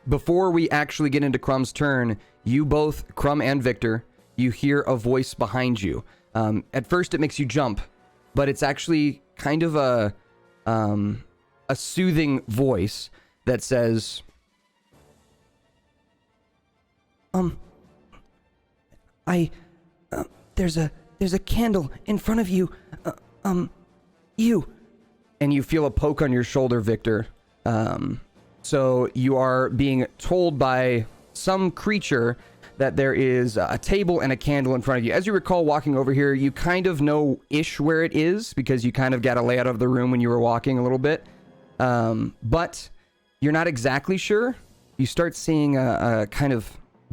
before we actually get into Crumb's turn, you both, Crumb and Victor, you hear a voice behind you. At first it makes you jump, but it's actually kind of a soothing voice that says, there's a candle in front of you, you. And you feel a poke on your shoulder, Victor. So you are being told by some creature that there is a table and a candle in front of you. As you recall, walking over here, you kind of know-ish where it is because you kind of got a layout of the room when you were walking a little bit. But you're not exactly sure. You start seeing a kind of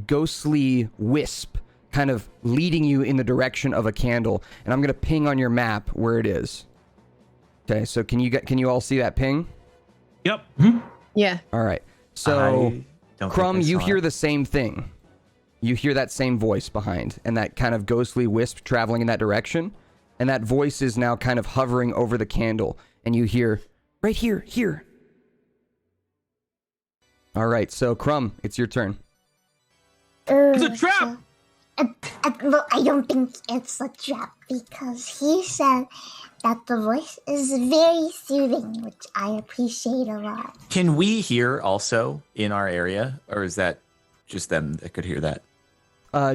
ghostly wisp kind of leading you in the direction of a candle. And I'm going to ping on your map where it is. Okay, so can you all see that ping? Yep. Mm-hmm. Yeah. All right. So, Crumb, you hear the same thing. You hear that same voice behind, and that kind of ghostly wisp traveling in that direction. And that voice is now kind of hovering over the candle, and you hear, right here, here. All right, so Crumb, it's your turn. It's a trap! Well, I don't think it's a trap because he said that the voice is very soothing, which I appreciate a lot. Can we hear also in our area, or is that just them that could hear that?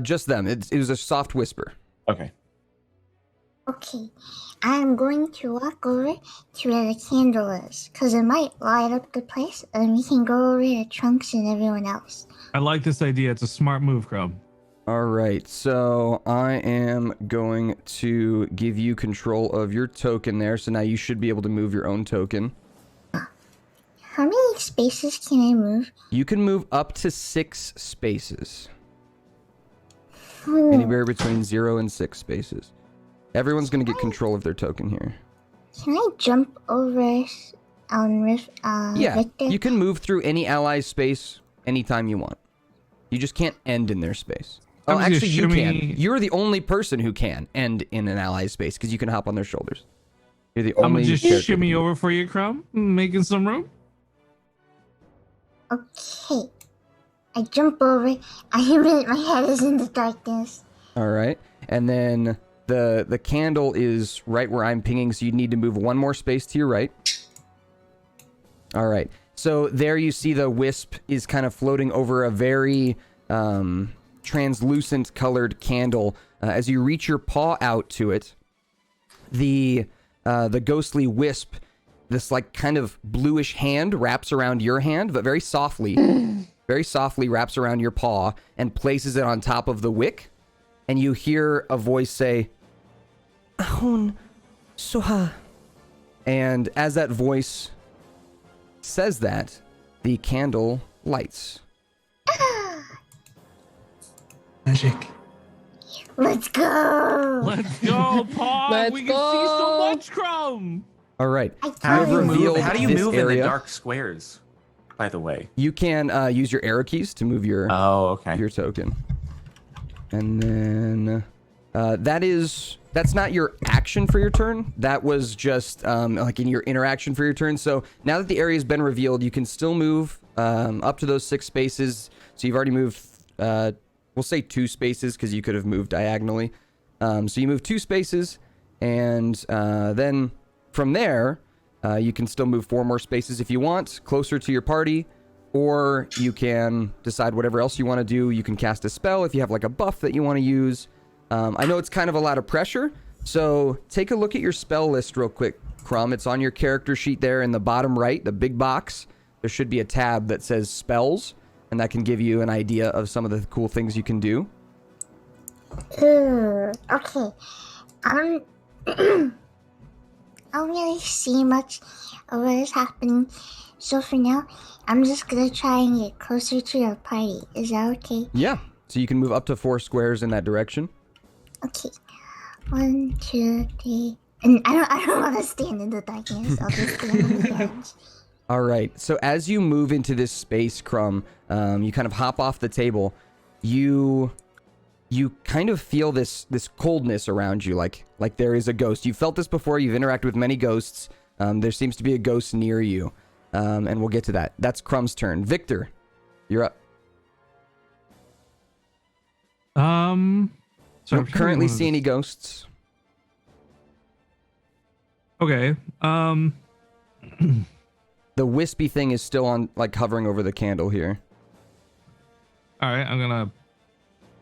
Just them. It was a soft whisper. Okay. Okay, I'm going to walk over to where the candle is because it might light up the place and we can go over to Trunks and everyone else. I like this idea. It's a smart move, Crumb. All right, so I am going to give you control of your token there. So now you should be able to move your own token. How many spaces can I move? You can move up to 6 spaces. Anywhere between 0 and 6 spaces. Everyone's going to get control of their token here. Can I jump over yeah, Victor? you can move through any ally's space anytime you want. You just can't end in their space. Oh, actually, you can. You're the only person who can end in an ally's space because you can hop on their shoulders. You're the only. I'm gonna just shimmy over for you, Crumb, making some room. Okay. I jump over. My head is in the darkness. All right, and then the candle is right where I'm pinging, so you need to move one more space to your right. All right. So there you see the wisp is kind of floating over a very translucent colored candle. As you reach your paw out to it, the ghostly wisp, this like kind of bluish hand wraps around your hand, but very softly wraps around your paw and places it on top of the wick. And you hear a voice say, Ahun Soha. And as that voice says that, the candle lights. Magic. Let's go. Let's go, Paw. Let's We can see so much, Crumb. All right. How do you move in area. the dark squares, by the way? You can use your arrow keys to move your your token. And then that's not your action for your turn. That was just like in your interaction for your turn. So now that the area has been revealed, you can still move up to those 6 spaces. So you've already moved, we'll say 2 spaces because you could have moved diagonally. So you move 2 spaces, and then from there, you can still move 4 more spaces if you want, closer to your party. Or you can decide whatever else you want to do. You can cast a spell if you have like a buff that you want to use. I know it's kind of a lot of pressure, so take a look at your spell list real quick, Crumb. It's on your character sheet there in the bottom right, the big box. There should be a tab that says spells, and that can give you an idea of some of the cool things you can do. Okay. I don't really see much of what is happening. So for now, I'm just gonna try and get closer to your party. Is that okay? Yeah. So you can move up to 4 squares in that direction. Okay. 1, 2, 3. And I don't want to stand in the darkness. I'll just stand on the edge. All right. So as you move into this space, Crumb, you kind of hop off the table. You kind of feel this coldness around you, like there is a ghost. You've felt this before. You've interacted with many ghosts. There seems to be a ghost near you. And we'll get to that. That's Crumb's turn. Victor, You're up. So Don't currently see any ghosts. Okay. The wispy thing is still on, like, hovering over the candle here. All right, I'm gonna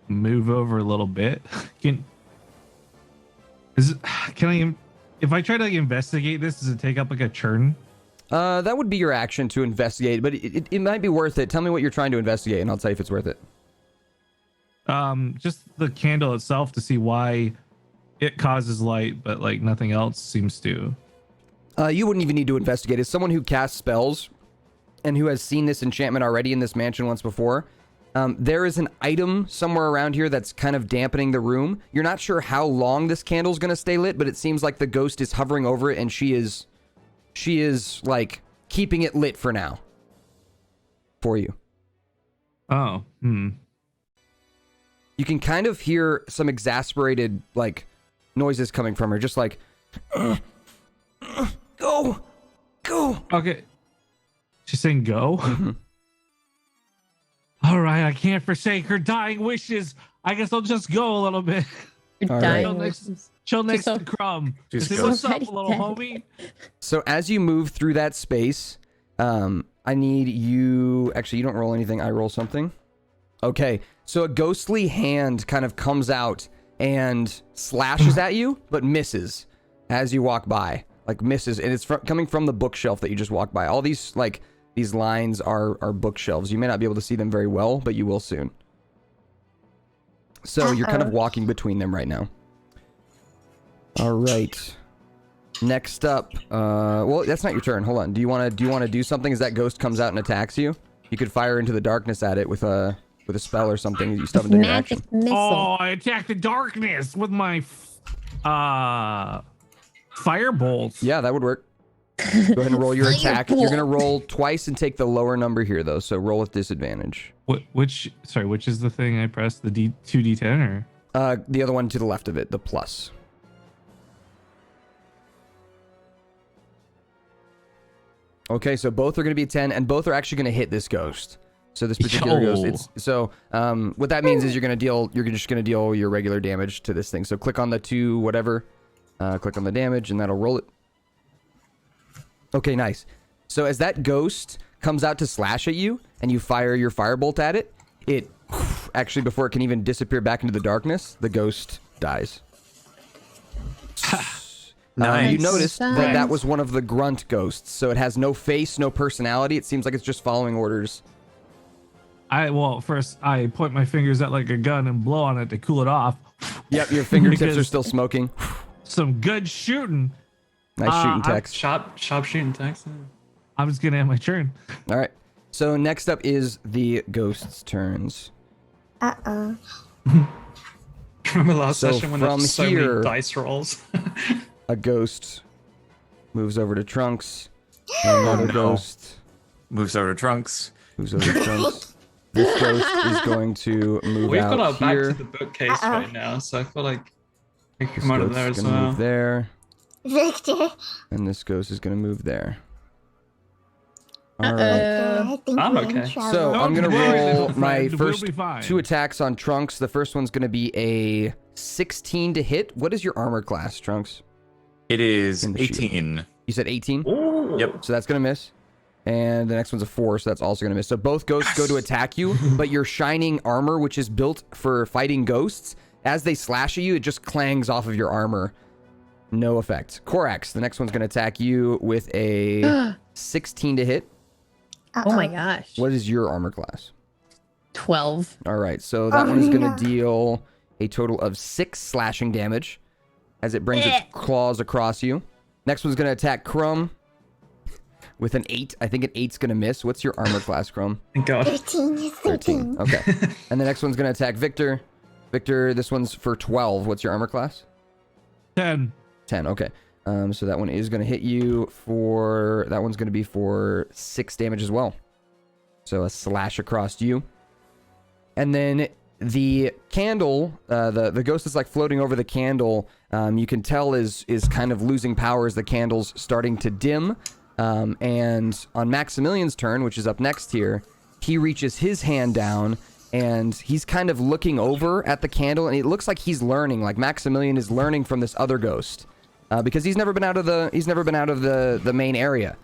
move over a little bit. Can I? If I try to like, investigate this, does it take up like a turn? That would be your action to investigate, but it might be worth it. Tell me what you're trying to investigate, and I'll tell you if it's worth it. Just the candle itself to see why it causes light, but like nothing else seems to. You wouldn't even need to investigate. As someone who casts spells and who has seen this enchantment already in this mansion once before, there is an item somewhere around here that's kind of dampening the room. You're not sure how long this candle's going to stay lit, but it seems like the ghost is hovering over it, and she is like keeping it lit for now. For you. Oh, You can kind of hear some exasperated like noises coming from her, just like go. Okay. She's saying go? All right, I can't forsake her dying wishes. I guess I'll just go a little bit. Your dying wishes. Chill next to Crumb. Say, what's up, little homie? So as you move through that space, I need you... Actually, you don't roll anything. I roll something. Okay. So a ghostly hand kind of comes out and slashes at you, but misses as you walk by. Like, misses. And it's coming from the bookshelf that you just walked by. All these, like... These lines are bookshelves. You may not be able to see them very well, but you will soon. So you're kind of walking between them right now. All right. Next up, well, that's not your turn. Hold on. Do you want to do something as that ghost comes out and attacks you? You could fire into the darkness at it with a spell or something. You still haven't done your action. Missile. Oh, I attacked the darkness with my firebolt. Yeah, that would work. Go ahead and roll your attack. You're gonna roll twice and take the lower number here, though. So roll with disadvantage. Which is the thing I pressed? The 2d10 or? The other one to the left of it, the plus. Okay, so both are gonna be 10, and both are actually gonna hit this ghost. So this particular ghost, what that means is you're just gonna deal your regular damage to this thing. So click on the 2 whatever, click on the damage, and that'll roll it. Okay, nice. So as that ghost comes out to slash at you, and you fire your firebolt at it, it actually, before it can even disappear back into the darkness, the ghost dies. Nice. You notice that was one of the grunt ghosts, so it has no face, no personality. It seems like it's just following orders. First I point my fingers at like a gun and blow on it to cool it off. Yep, your fingertips are still smoking. Some good shooting. Nice shooting text. Sharp shooting text. I'm just gonna end my turn. All right. So next up is the ghosts' turns. Uh-oh. Remember last So session when there from was so here- many dice rolls? A ghost moves over to Trunks. Another ghost Moves over to Trunks. moves over to Trunks. This ghost is going to move We've out got our here. back to the bookcase right now, so I feel like we This can come out of ghost there is as gonna well. move there, Victor. and this ghost is going to move there. All right. I think I'm we're in okay. trouble. So I'm gonna Don't worry, roll little my friend, we'll first be fine. 2 attacks on Trunks. The first one's gonna be a 16 to hit. What is your armor class, Trunks? It is In the shield. 18. You said 18? Yep. So that's gonna miss. And the next one's a 4, so that's also gonna miss. So both ghosts go to attack you, but your shining armor, which is built for fighting ghosts, as they slash at you, it just clangs off of your armor. No effect. Korax, the next one's gonna attack you with a 16 to hit. Oh my gosh. What is your armor class? 12. All right, so that one's going no. to deal a total of 6 slashing damage as it brings its claws across you. Next one's going to attack Crumb with an 8. I think an 8's going to miss. What's your armor class, Crumb? Thank God. 13. 13. Okay. And the next one's going to attack Victor. Victor, this one's for 12. What's your armor class? 10. 10. Okay. So that one is going to hit you for... That one's going to be for 6 damage as well. So a slash across you. And then the candle, the ghost that's like floating over the candle, you can tell is kind of losing power as the candle's starting to dim. And on Maximilian's turn, which is up next here, he reaches his hand down, and he's kind of looking over at the candle, and it looks like he's learning, like Maximilian is learning from this other ghost, because he's never been out of the main area.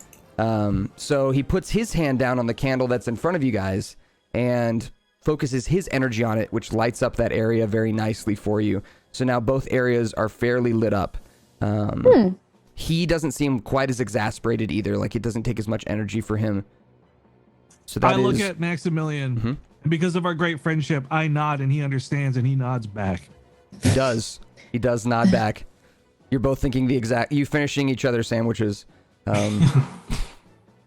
So he puts his hand down on the candle that's in front of you guys, and focuses his energy on it, which lights up that area very nicely for you. So now both areas are fairly lit up. He doesn't seem quite as exasperated either. Like, it doesn't take as much energy for him. So that I look at Maximilian, and because of our great friendship, I nod, and he understands, and he nods back. He does. He does nod back. You're both thinking you finishing each other's sandwiches.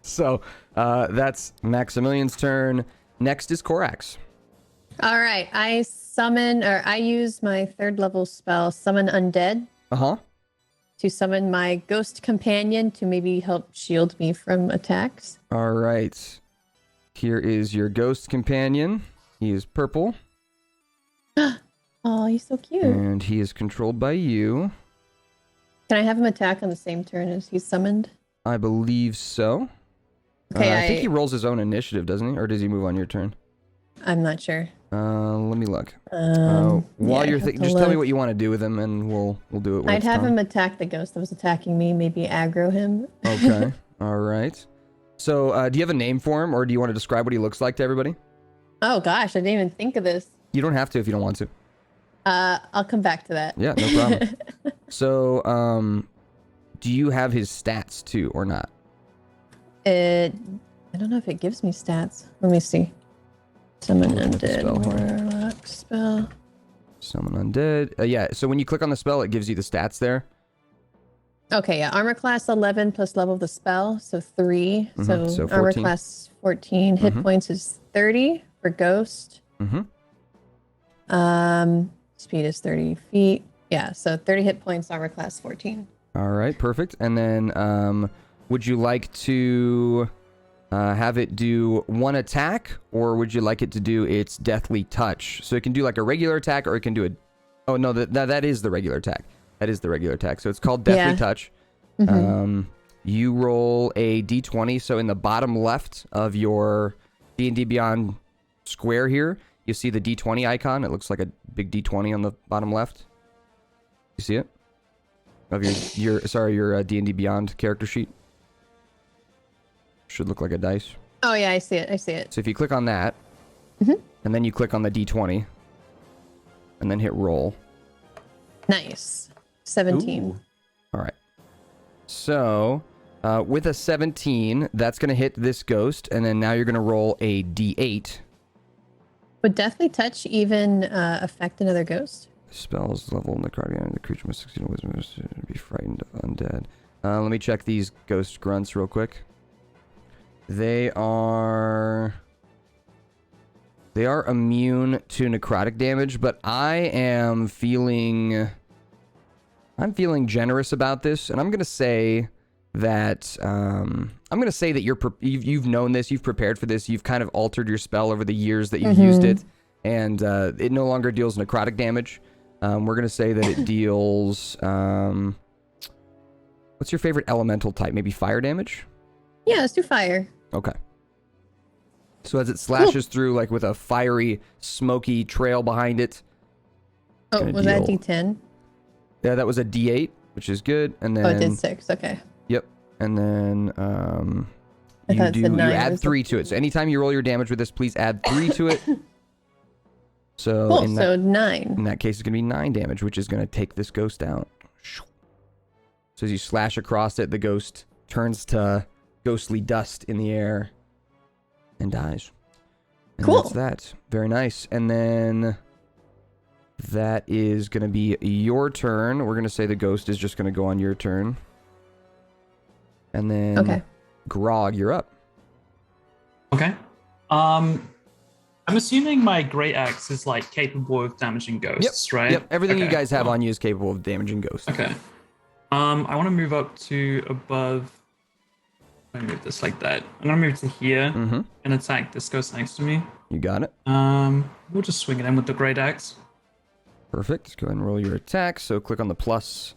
So that's Maximilian's turn. Next is Korax. All right, I use my 3rd level spell, Summon Undead. To summon my ghost companion to maybe help shield me from attacks. All right. Here is your ghost companion. He is purple. Oh, he's so cute. And he is controlled by you. Can I have him attack on the same turn as he's summoned? I believe so. Okay, I think he rolls his own initiative, doesn't he? Or does he move on your turn? I'm not sure. Let me look. While you're thinking, just tell me what you want to do with him, and we'll do it. I'd have him attack the ghost that was attacking me. Maybe aggro him. Okay. All right. So, do you have a name for him, or do you want to describe what he looks like to everybody? Oh gosh, I didn't even think of this. You don't have to if you don't want to. I'll come back to that. Yeah, no problem. So, do you have his stats too, or not? I don't know if it gives me stats. Let me see. Summon Undead Warlock spell. Summon Undead. Yeah, so when you click on the spell, it gives you the stats there. Okay, yeah. Armor class 11 plus level of the spell, so 3. So 14. Armor class 14. Hit points is 30 for Ghost. Speed is 30 feet. Yeah, so 30 hit points, armor class 14. All right, perfect. And then would you like to have it do one attack, or would you like it to do its deathly touch? So it can do like a regular attack, or it can do a... Oh, no, that is the regular attack. That is the regular attack. So it's called deathly touch. You roll a d20. So in the bottom left of your D&D Beyond square here, you see the d20 icon. It looks like a big d20 on the bottom left. You see it? Of your D&D Beyond character sheet. Should look like a dice. Oh yeah, I see it. So if you click on that, and then you click on the d20, and then hit roll. Nice. 17. Ooh. All right. So with a 17, that's going to hit this ghost, and then now you're going to roll a d8. Would Deathly Touch even affect another ghost? Spells level necrotic, the creature must succeed in wisdom to be frightened of undead. Let me check these ghost grunts real quick. They are immune to necrotic damage, but I'm feeling generous about this, and I'm gonna say that you've known this, you've prepared for this, you've kind of altered your spell over the years that you've used it, and it no longer deals necrotic damage. We're gonna say that it deals. What's your favorite elemental type? Maybe fire damage? Yeah, let's do fire. Okay. So as it slashes through, like with a fiery, smoky trail behind it. Oh, was that D10? Yeah, that was a D8, which is good. And then it did 6. Okay. Yep. And then you add 3 to it. So anytime you roll your damage with this, please add 3 to it. So cool. So 9. In that case, it's gonna be 9 damage, which is gonna take this ghost out. So as you slash across it, the ghost turns to ghostly dust in the air and dies. And cool. That's that. Very nice. And then that is going to be your turn. We're going to say the ghost is just going to go on your turn. And then Grog, you're up. Okay. I'm assuming my great axe is like capable of damaging ghosts, right? Yep. Everything you guys have on you is capable of damaging ghosts. Okay. I want to move up to above. I'm gonna move this like that. I'm gonna move to here and attack this ghost next to me. You got it. We'll just swing it in with the great axe. Perfect. Go ahead and roll your attack. So click on the plus.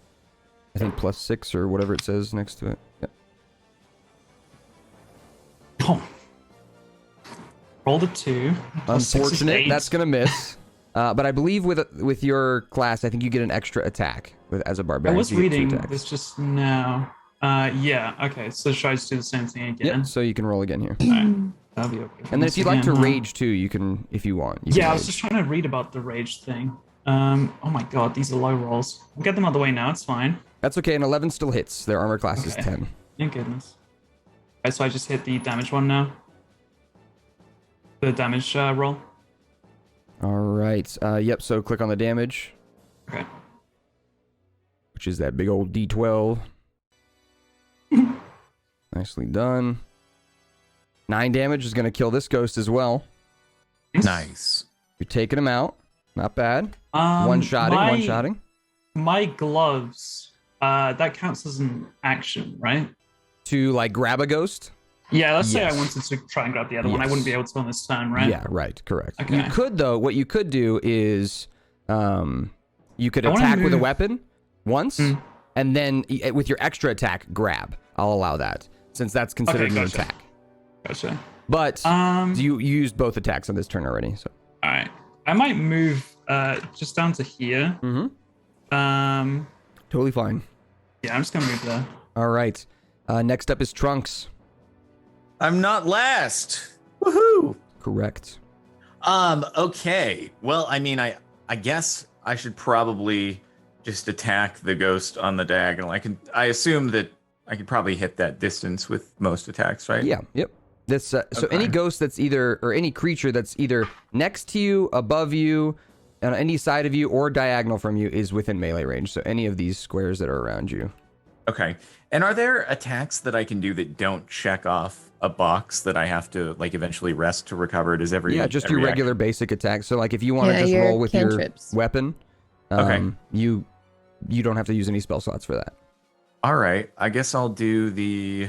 I think +6 or whatever it says next to it. Yep. Oh. Rolled a 2. Unfortunate. That's gonna miss. But I believe with your class, I think you get an extra attack as a barbarian. I was reading this just now. Yeah. Okay. So should I just do the same thing again? Yep. So you can roll again here. Alright. That'll be okay. And then if you'd like to rage too, you can if you want. Yeah, I was just trying to read about the rage thing. Oh my god, these are low rolls. We'll get them out of the way now. It's fine. That's okay. An 11 still hits. Their armor class is 10. Thank goodness. Okay, so I just hit the damage one now. The damage roll. All right. Yep. So click on the damage. Okay. Which is that big old D12. Nicely done. 9 damage is going to kill this ghost as well. Nice. You're taking him out. Not bad. One-shotting. My gloves, that counts as an action, right? To, like, grab a ghost? Yeah, let's say I wanted to try and grab the other one. I wouldn't be able to on this turn, right? Yeah, right. Correct. Okay. You could, though, what you could do is you could attack with a weapon once, and then with your extra attack, grab. I'll allow that, since that's considered an attack. Gotcha. But you used both attacks on this turn already. So. All right. I might move just down to here. Totally fine. Yeah, I'm just going to move there. All right. Next up is Trunks. I'm not last. Woohoo! Correct. Okay. Well, I mean, I guess I should probably just attack the ghost on the diagonal. I assume that I could probably hit that distance with most attacks, right? Yeah. Yep. This so any ghost that's or any creature that's either next to you, above you, on any side of you, or diagonal from you is within melee range. So any of these squares that are around you. Okay. And are there attacks that I can do that don't check off a box that I have to like eventually rest to recover? Does every just your regular basic attacks. So like if you want to just roll with cantrips. Your weapon, you don't have to use any spell slots for that. All right. I guess I'll do the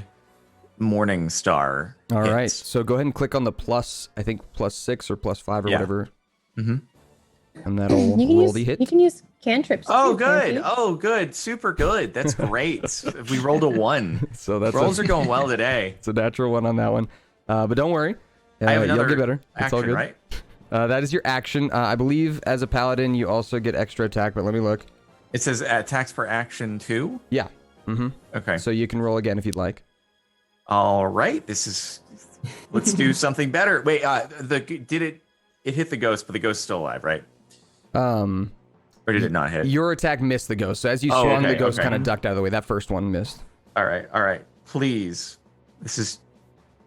Morning Star. All right. So go ahead and click on the plus, I think +6 or +5 or whatever. And that'll roll the hit. You can use cantrips. Oh, good. Oh, good. Super good. That's great. We rolled a 1. So that's rolls are going well today. It's a natural 1 on that one. But don't worry. I have another you'll get better. It's action, all good. Right? That is your action. I believe as a paladin, you also get extra attack, but let me look. It says attacks per action 2? Yeah. Okay. So you can roll again if you'd like. All right. Let's do something better. Wait, it hit the ghost, but the ghost's still alive, right? Or did it not hit? Your attack missed the ghost. So as you swung, the ghost kind of ducked out of the way. That first one missed. All right. Please. This is...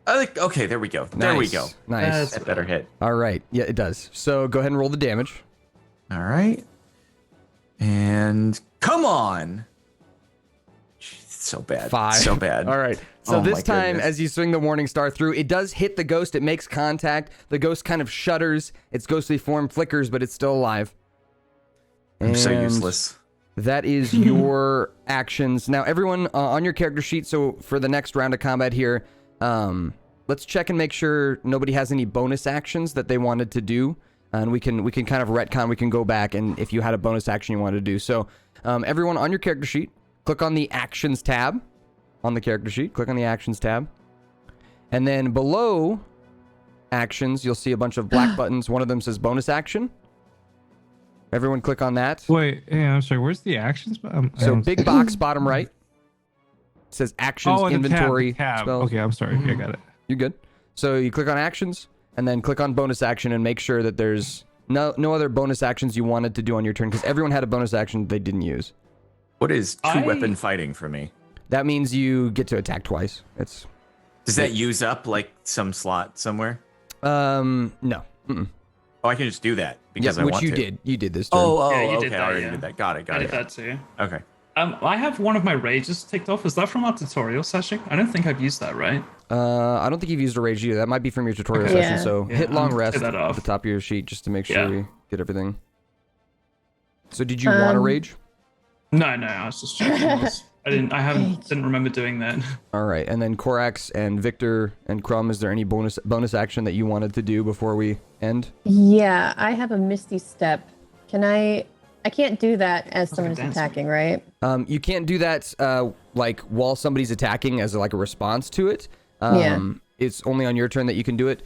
okay, there we go. There we go. Nice. That better hit. All right. Yeah, it does. So go ahead and roll the damage. All right. And come on. So bad. 5. So bad. All right. So this time, as you swing the Morning Star through, it does hit the ghost. It makes contact. The ghost kind of shudders. Its ghostly form flickers, but it's still alive. I'm so useless. That is your actions. Now, everyone on your character sheet, so for the next round of combat here, let's check and make sure nobody has any bonus actions that they wanted to do. And we can kind of retcon. We can go back and if you had a bonus action you wanted to do. So everyone on your character sheet, click on the Actions tab on the character sheet. Click on the Actions tab. And then below Actions, you'll see a bunch of black buttons. One of them says Bonus Action. Everyone click on that. Wait, I'm sorry. Where's the actions? So big box, bottom right. It says Actions, Inventory, tab. Spells. Okay, I'm sorry. I got it. You're good. So you click on Actions, and then click on Bonus Action, and make sure that there's no other bonus actions you wanted to do on your turn, because everyone had a bonus action they didn't use. What is two-weapon fighting for me? That means you get to attack twice. Does that use up like some slot somewhere? No. Oh, I can just do that because I want to. Which you did. You did this turn. You okay. did that, I already did that. Got it. I did that too. Okay. I have one of my rages ticked off. Is that from our tutorial session? I don't think I've used that, right? I don't think you've used a rage either. That might be from your tutorial session. So hit long rest at the top of your sheet just to make sure we get everything. So did you want a rage? No. I was just checking. I didn't remember doing that. All right, and then Korax and Victor and Crumb, is there any bonus action that you wanted to do before we end? Yeah, I have a Misty Step. I can't do that as someone's attacking, right? You can't do that like while somebody's attacking as like a response to it. It's only on your turn that you can do it.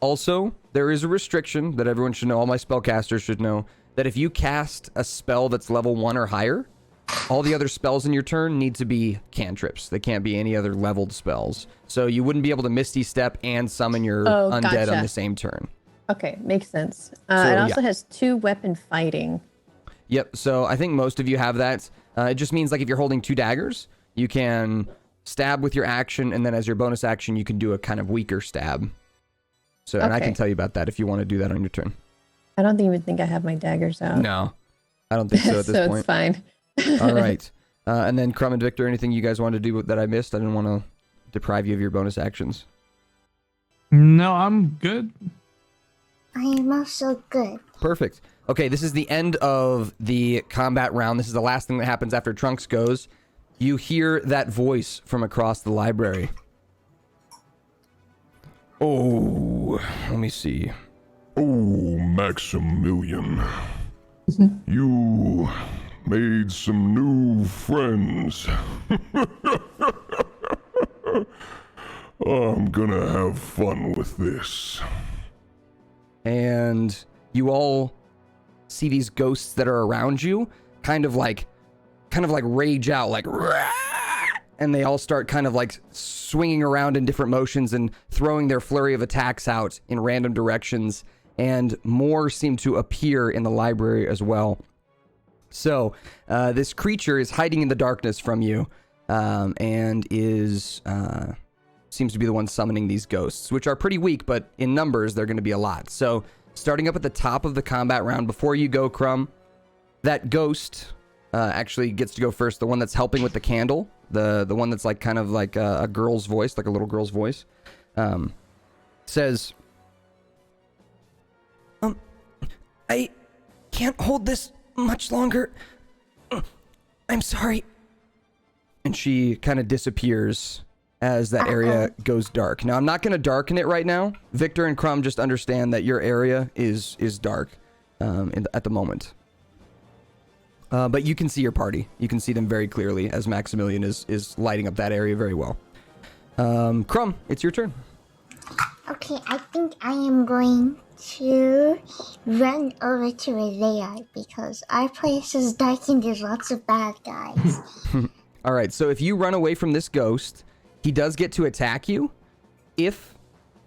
Also, there is a restriction that everyone should know, all my spellcasters should know, that if you cast a spell that's level 1 or higher, all the other spells in your turn need to be cantrips. They can't be any other leveled spells. So you wouldn't be able to Misty Step and summon your undead on the same turn. Okay, makes sense. It also has 2 weapon fighting. Yep, so I think most of you have that. It just means like if you're holding 2 daggers, you can stab with your action, and then as your bonus action, you can do a kind of weaker stab. So, and I can tell you about that if you want to do that on your turn. I don't even think I have my daggers out. No, I don't think so at this so point. It's fine. All right. And then Crumb and Victor, anything you guys want to do that I missed? I didn't want to deprive you of your bonus actions. No, I'm good. I am also good. Perfect. Okay, this is the end of the combat round. This is the last thing that happens after Trunks goes. You hear that voice from across the library. Oh, let me see. Oh, Maximilian. You made some new friends. I'm gonna have fun with this. And you all see these ghosts that are around you kind of like rage out, like, and they all start kind of like swinging around in different motions and throwing their flurry of attacks out in random directions, and more seem to appear in the library as well. So this creature is hiding in the darkness from you, and is seems to be the one summoning these ghosts, which are pretty weak, but in numbers they're going to be a lot. So starting up at the top of the combat round, before you go, Crumb, that ghost actually gets to go first. The one that's helping with the candle, the one that's like kind of like a girl's voice, like a little girl's voice, says, I can't hold this much longer. I'm sorry. And she kind of disappears as that area goes dark. Now, I'm not going to darken it right now. Victor and Crumb, just understand that your area is dark at the moment. But you can see your party. You can see them very clearly as Maximilian is lighting up that area very well. Crumb, it's your turn. Okay, I think I am going to run over to where they are because our place is dark and there's lots of bad guys. All right, so if you run away from this ghost, he does get to attack you if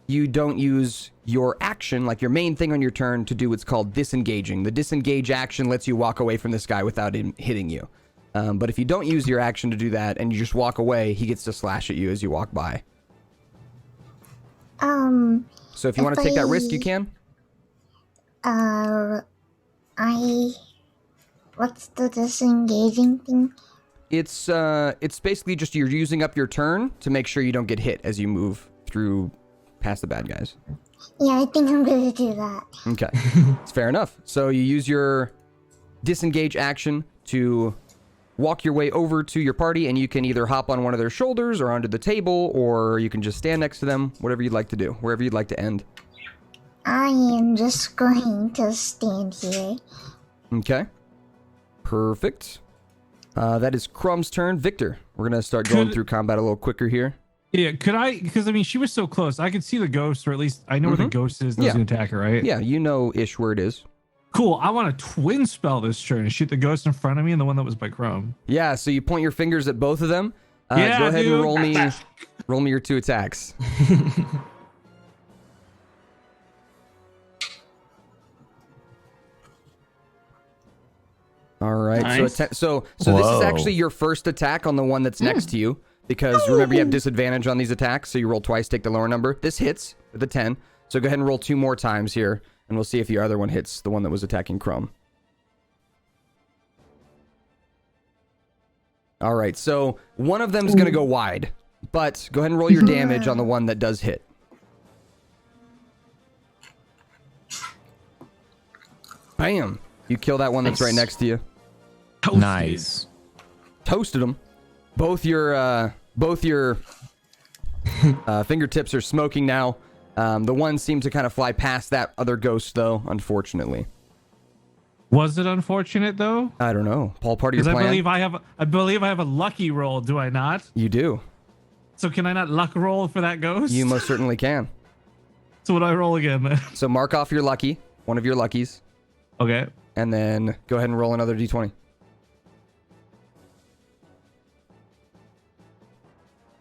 you don't use your action, like your main thing on your turn, to do what's called disengaging. The disengage action lets you walk away from this guy without him hitting you. But if you don't use your action to do that and you just walk away, he gets to slash at you as you walk by. So if you want to take that risk, you can. What's the disengaging thing? It's basically just you're using up your turn to make sure you don't get hit as you move through past the bad guys. Yeah, I think I'm gonna do that. Okay, it's fair enough. So you use your disengage action to walk your way over to your party, and you can either hop on one of their shoulders or onto the table, or you can just stand next to them, whatever you'd like to do, wherever you'd like to end. I am just going to stand here. Okay, perfect. That is Crumb's turn. Victor, we're going to start going through combat a little quicker here. Yeah, could I? Because, I mean, she was so close. I could see the ghost, or at least I know where the ghost is. That's going to attack her, right? Yeah, you know-ish where it is. Cool. I want to twin spell this turn and shoot the ghost in front of me and the one that was by Crumb. Yeah, so you point your fingers at both of them. Yeah, go ahead dude. and roll me your 2 attacks. All right. Nice. So this is actually your first attack on the one that's next to you, because remember you have disadvantage on these attacks, so you roll twice, take the lower number. This hits with a 10. So go ahead and roll 2 more times here, and we'll see if your other one hits the one that was attacking Crumb. All right. So one of them is going to go wide, but go ahead and roll your damage on the one that does hit. Bam. You kill that one that's right next to you. Nice. Toasted them. Both your fingertips are smoking now. The one seemed to kind of fly past that other ghost, though, unfortunately. Was it unfortunate, though? I don't know. Paul, part of your plan? I believe I have a lucky roll, do I not? You do. So can I not luck roll for that ghost? You most certainly can. So what do I roll again, man? So mark off your lucky, one of your luckies. Okay. And then go ahead and roll another d20.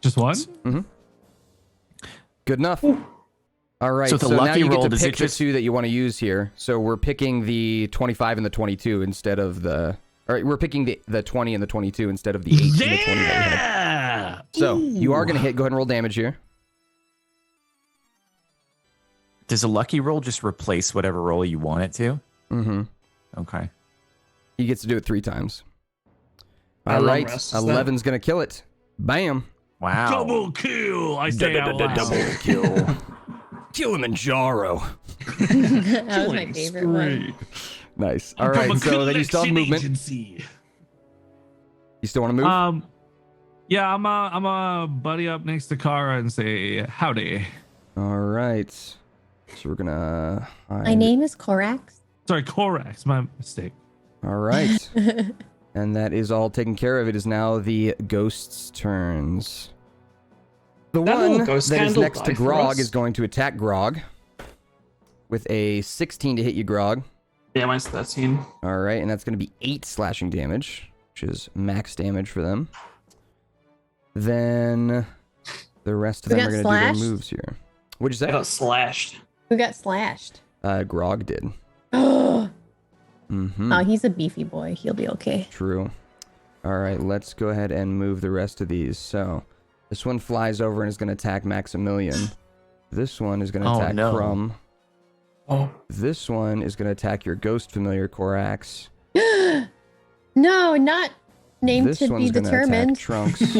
Just one? Mm-hmm. Good enough. Ooh. All right. So, the now lucky you roll, get to does pick it the just... 2 that you want to use here. So we're picking the 25 and the 22 instead of the... All right, we're picking the 20 and the 22 instead of the 8 and the 20 that we had. So you are going to hit. Go ahead and roll damage here. Does a lucky roll just replace whatever roll you want it to? Mm-hmm. Okay. He gets to do it 3 times. All right. 11's going to kill it. Bam. Wow. Double kill. I say out loud. Double kill. Kilimanjaro. That was my favorite one. Nice. All right. So then you still have movement. Agency. You still want to move? Yeah, I'm a buddy up next to Kara and say howdy. All right. So we're gonna. My name is Korax. Sorry, Korax. My mistake. All right. And that is all taken care of. It is now the ghosts' turns. The That one little ghost that is candle next to die for Grog us? is going to attack Grog with a 16 to hit you, Grog. Yeah, mine's 13. All right, and that's going to be 8 slashing damage, which is max damage for them. Then the rest of them are going to do their moves here. What'd you I say? got slashed. Who got slashed? Grog did. Oh, Mm-hmm. he's a beefy boy. He'll be okay. True. All right, let's go ahead and move the rest of these. So this one flies over and is going to attack Maximilian. This one is going to attack Crumb. Oh. This one is going to attack your ghost familiar, Korax. No, not named This to be one's going to attack determined. Trunks.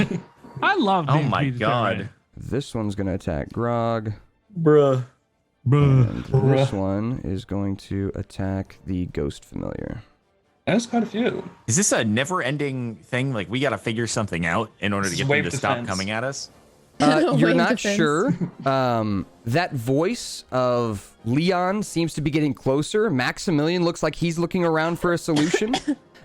I love. Oh my god. This one's going to attack Grog. Bruh. And this one is going to attack the ghost familiar. That's quite a few. Is this a never-ending thing? Like, we got to figure something out in order to get them to stop coming at us? You're not sure. That voice of Leon seems to be getting closer. Maximilian looks like he's looking around for a solution.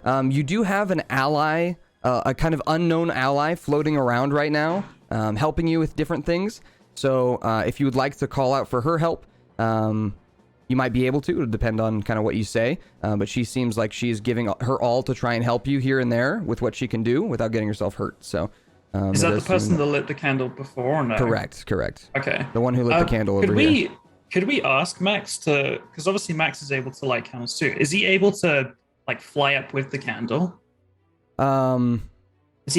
You do have an ally, a kind of unknown ally floating around right now, helping you with different things. So if you would like to call out for her help, you might be able to. It'll depend on kind of what you say. But she seems like she's giving her all to try and help you here and there with what she can do without getting herself hurt. So is that the person that lit the candle before or no? Correct. Okay. The one who lit the candle over here. Could we ask Max to, because obviously Max is able to light candles too. Is he able to like fly up with the candle? Is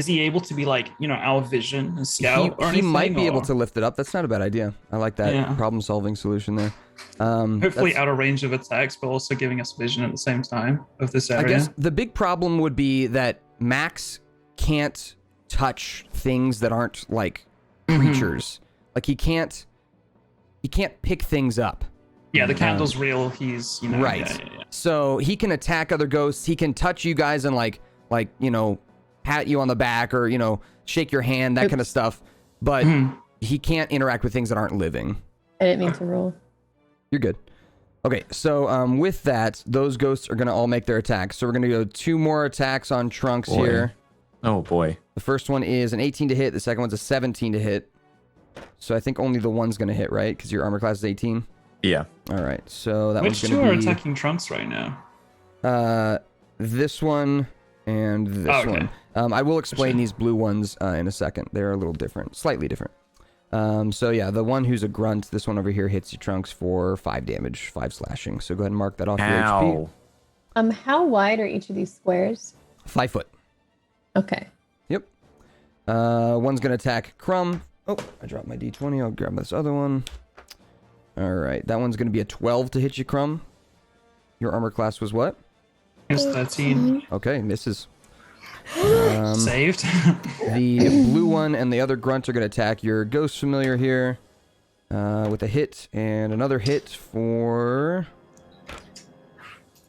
he able to be like, our vision and scout or anything? He might be able to lift it up. That's not a bad idea. I like that problem-solving solution there. Hopefully out of range of attacks, but also giving us vision at the same time of this area. I guess the big problem would be that Max can't touch things that aren't like creatures. Like he can't pick things up. Yeah, the candle's real. He's, right. Yeah. So he can attack other ghosts. He can touch you guys and like pat you on the back or shake your hand, that kind of stuff. But he can't interact with things that aren't living. I didn't mean to roll. You're good. Okay, so with that, those ghosts are going to all make their attacks. So we're going to go 2 more attacks on Trunks here. Oh, boy. The first one is an 18 to hit. The second one's a 17 to hit. So I think only the one's going to hit, right? Because your armor class is 18? Yeah. All right, so that Which one's going to be... Which 2 are attacking Trunks right now? This one and this one. I will explain these blue ones in a second. They're a little different, slightly different. So yeah, the one who's a grunt, this one over here hits you, Trunks, for 5 damage, 5 slashing. So go ahead and mark that off your HP. How wide are each of these squares? 5 foot. Okay. Yep. One's gonna attack Crumb. Oh, I dropped my D20. I'll grab this other one. All right, that one's gonna be a 12 to hit you, Crumb. Your armor class was what? It's 13. Okay, misses. Saved. The blue one and the other grunt are going to attack your ghost familiar here with a hit and another hit for...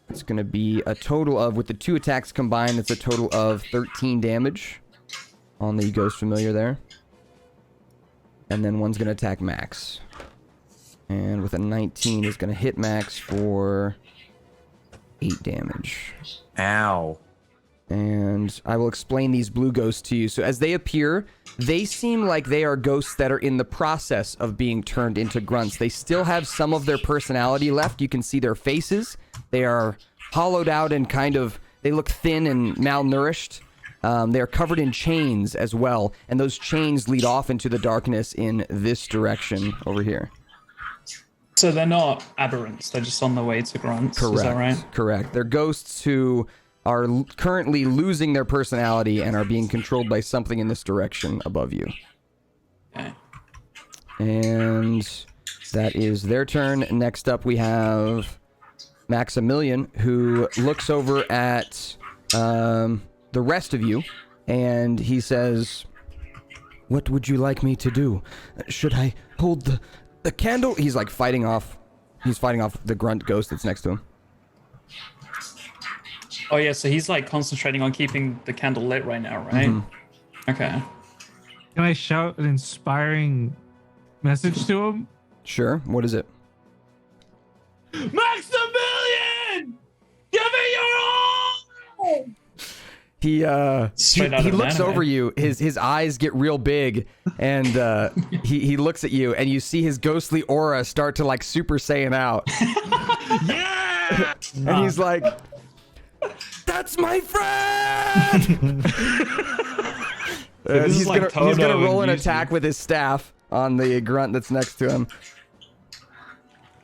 It's going to be a total of, with the 2 attacks combined, it's a total of 13 damage on the ghost familiar there. And then one's going to attack Max. And with a 19 is going to hit Max for 8 damage. Ow. And I will explain these blue ghosts to you. So as they appear, they seem like they are ghosts that are in the process of being turned into grunts. They still have some of their personality left. You can see their faces. They are hollowed out and kind of, they look thin and malnourished. They are covered in chains as well. And those chains lead off into the darkness in this direction over here. So they're not aberrants. They're just on the way to grunts. Correct. Is that right? Correct. They're ghosts who are currently losing their personality and are being controlled by something in this direction above you. Okay. And that is their turn. Next up, we have Maximilian, who looks over at the rest of you, and he says, "What would you like me to do? Should I hold the candle?" He's like fighting off the grunt ghost that's next to him. Oh yeah, so he's like concentrating on keeping the candle lit right now, right? Mm-hmm. Okay. Can I shout an inspiring message to him? Sure. What is it? Maximilian! Give it your all! He looks anime. over you. His eyes get real big, and he looks at you, and you see his ghostly aura start to like Super Saiyan out. Yeah! And he's like, "That's my friend!" He's gonna roll an attack with his staff on the grunt that's next to him.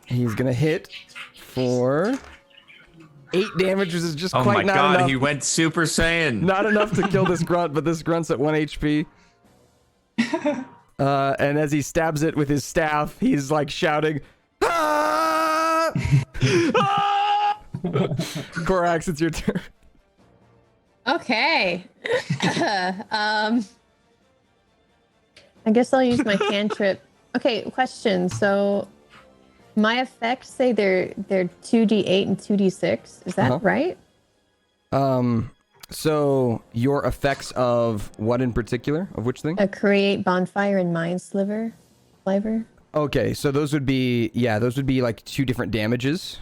He's gonna hit for 8 damage, which is just quite not enough. Oh my god, he went Super Saiyan. Not enough to kill this grunt, but this grunt's at 1 HP. And as he stabs it with his staff, he's like shouting, "Ah!" Korax, it's your turn. Okay. I guess I'll use my cantrip. Okay, question. So my effects say they're 2d8 and 2d6. Is that right? So your effects of what in particular? Of which thing? Create bonfire and mind sliver flavor. Okay, so those would be like 2 different damages.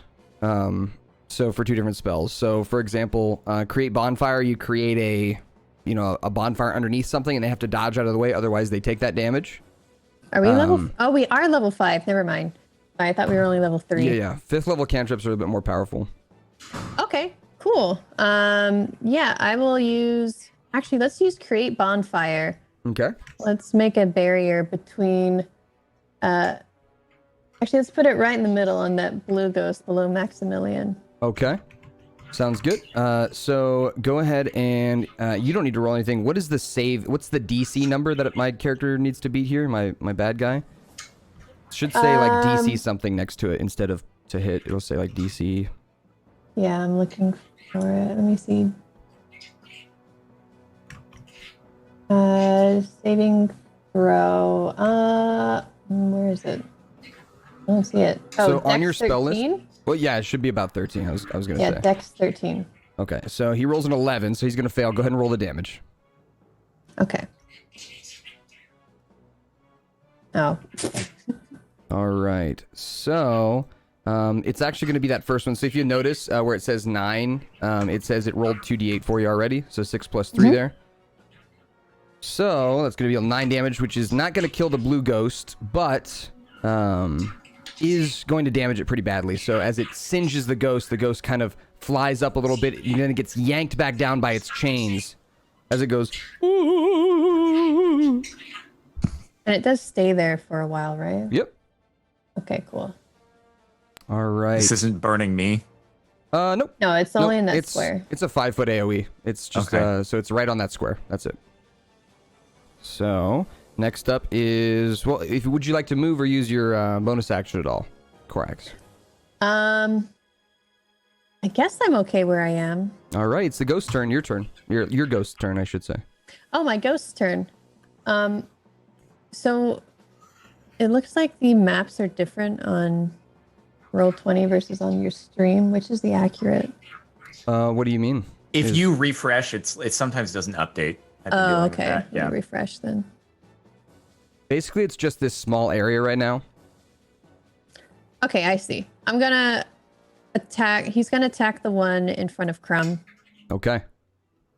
So for 2 different spells. So for example, create bonfire, you create a bonfire underneath something and they have to dodge out of the way, otherwise they take that damage. Are we level? Oh, we are level 5. Never mind. I thought we were only level 3. Yeah. 5th level cantrips are a bit more powerful. Okay, cool. Yeah, I will use. Actually, let's use create bonfire. Okay. Let's make a barrier between. Actually, let's put it right in the middle on that blue ghost below Maximilian. Okay. Sounds good. So go ahead and you don't need to roll anything. What is the save? What's the DC number that my character needs to beat here? My bad guy. Should say like DC something next to it instead of to hit. It'll say like DC. Yeah, I'm looking for it. Let me see. Saving throw. Where is it? I don't see it. Oh, so Dex on your spell 13? list. Well, yeah, it should be about 13. I was gonna say. Yeah, Dex 13. Okay, so he rolls an 11, so he's gonna fail. Go ahead and roll the damage. Okay. Oh. All right. So it's actually going to be that first one. So if you notice where it says 9, it says it rolled 2d8 for you already. So 6 plus 3 there. So that's going to be 9 damage, which is not going to kill the blue ghost, but is going to damage it pretty badly. So as it singes the ghost kind of flies up a little bit, and then it gets yanked back down by its chains as it goes. And it does stay there for a while, right? Yep. Okay, cool. All right. This isn't burning me. Nope. No, it's only in that square. It's a 5-foot AoE. It's just so it's right on that square. That's it. So next up is would you like to move or use your bonus action at all, Korax? I guess I'm okay where I am. All right, it's the ghost turn. Your turn. Your ghost turn, I should say. Oh, my ghost turn. So it looks like the maps are different on Roll20 versus on your stream. Which is the accurate? What do you mean? If you refresh, it sometimes doesn't update. Oh, okay. Yeah. Refresh then. Basically, it's just this small area right now. Okay, I see. I'm gonna attack. He's gonna attack the one in front of Crumb. Okay.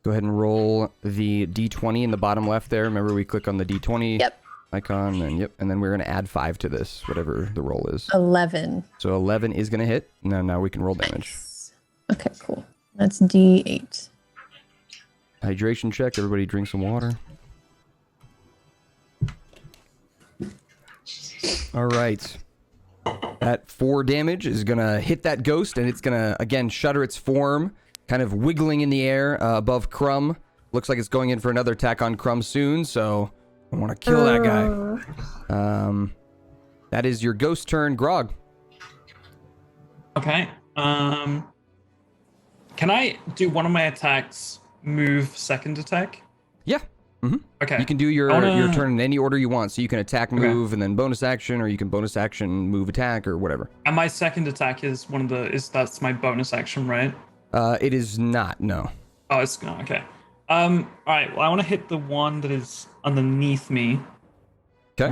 Go ahead and roll the d20 in the bottom left there. Remember, we click on the d20 icon, and and then we're going to add 5 to this, whatever the roll is. 11. So 11 is going to hit. Now we can roll damage. Nice. Okay, cool. That's D8. Hydration check. Everybody drink some water. All right. That 4 damage is going to hit that ghost, and it's going to, again, shudder its form, kind of wiggling in the air above Crumb. Looks like it's going in for another attack on Crumb soon, so I want to kill that guy. That is your ghost turn, Grog. Okay. Can I do one of my attacks move second attack? Yeah. Mm-hmm. Okay. You can do your turn in any order you want. So you can attack, move, and then bonus action, or you can bonus action, move, attack, or whatever. And my second attack is that's my bonus action, right? It is not, no. Oh, it's not, okay. Alright, well I want to hit the one that is underneath me. Okay.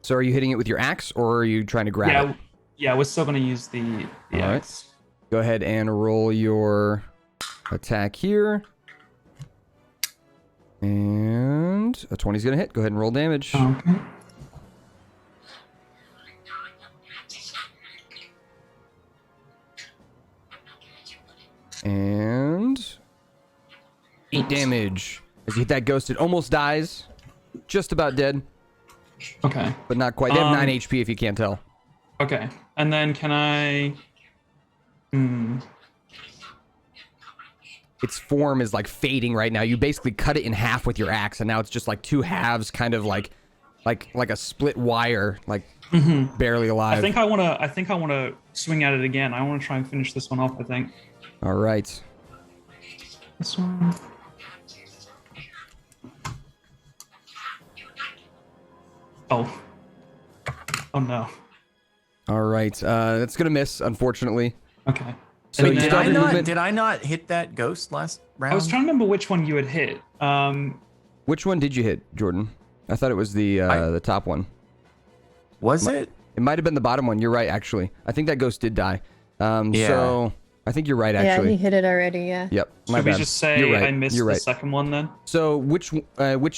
So are you hitting it with your axe, or are you trying to grab it? Yeah, we're still gonna use the axe. Go ahead and roll your attack here. And a 20 is going to hit. Go ahead and roll damage. Okay. And 8 damage. As you hit that ghost, it almost dies. Just about dead. Okay. But not quite. They have 9 HP if you can't tell. Okay. And then can I... Its form is like fading right now. You basically cut it in half with your axe, and now it's just like 2 halves, kind of like a split wire, like barely alive. I think I wanna swing at it again. I wanna try and finish this one off, I think. All right. This one. Oh. Oh no. All right. That's gonna miss, unfortunately. Okay. So did I not hit that ghost last round? I was trying to remember which one you had hit. Which one did you hit, Jordan? I thought it was the top one. Was it? It might have been the bottom one. You're right, actually. I think that ghost did die. So I think you're right, actually. Yeah, he hit it already, yeah. Yep. Should we just say I missed the second one then? So which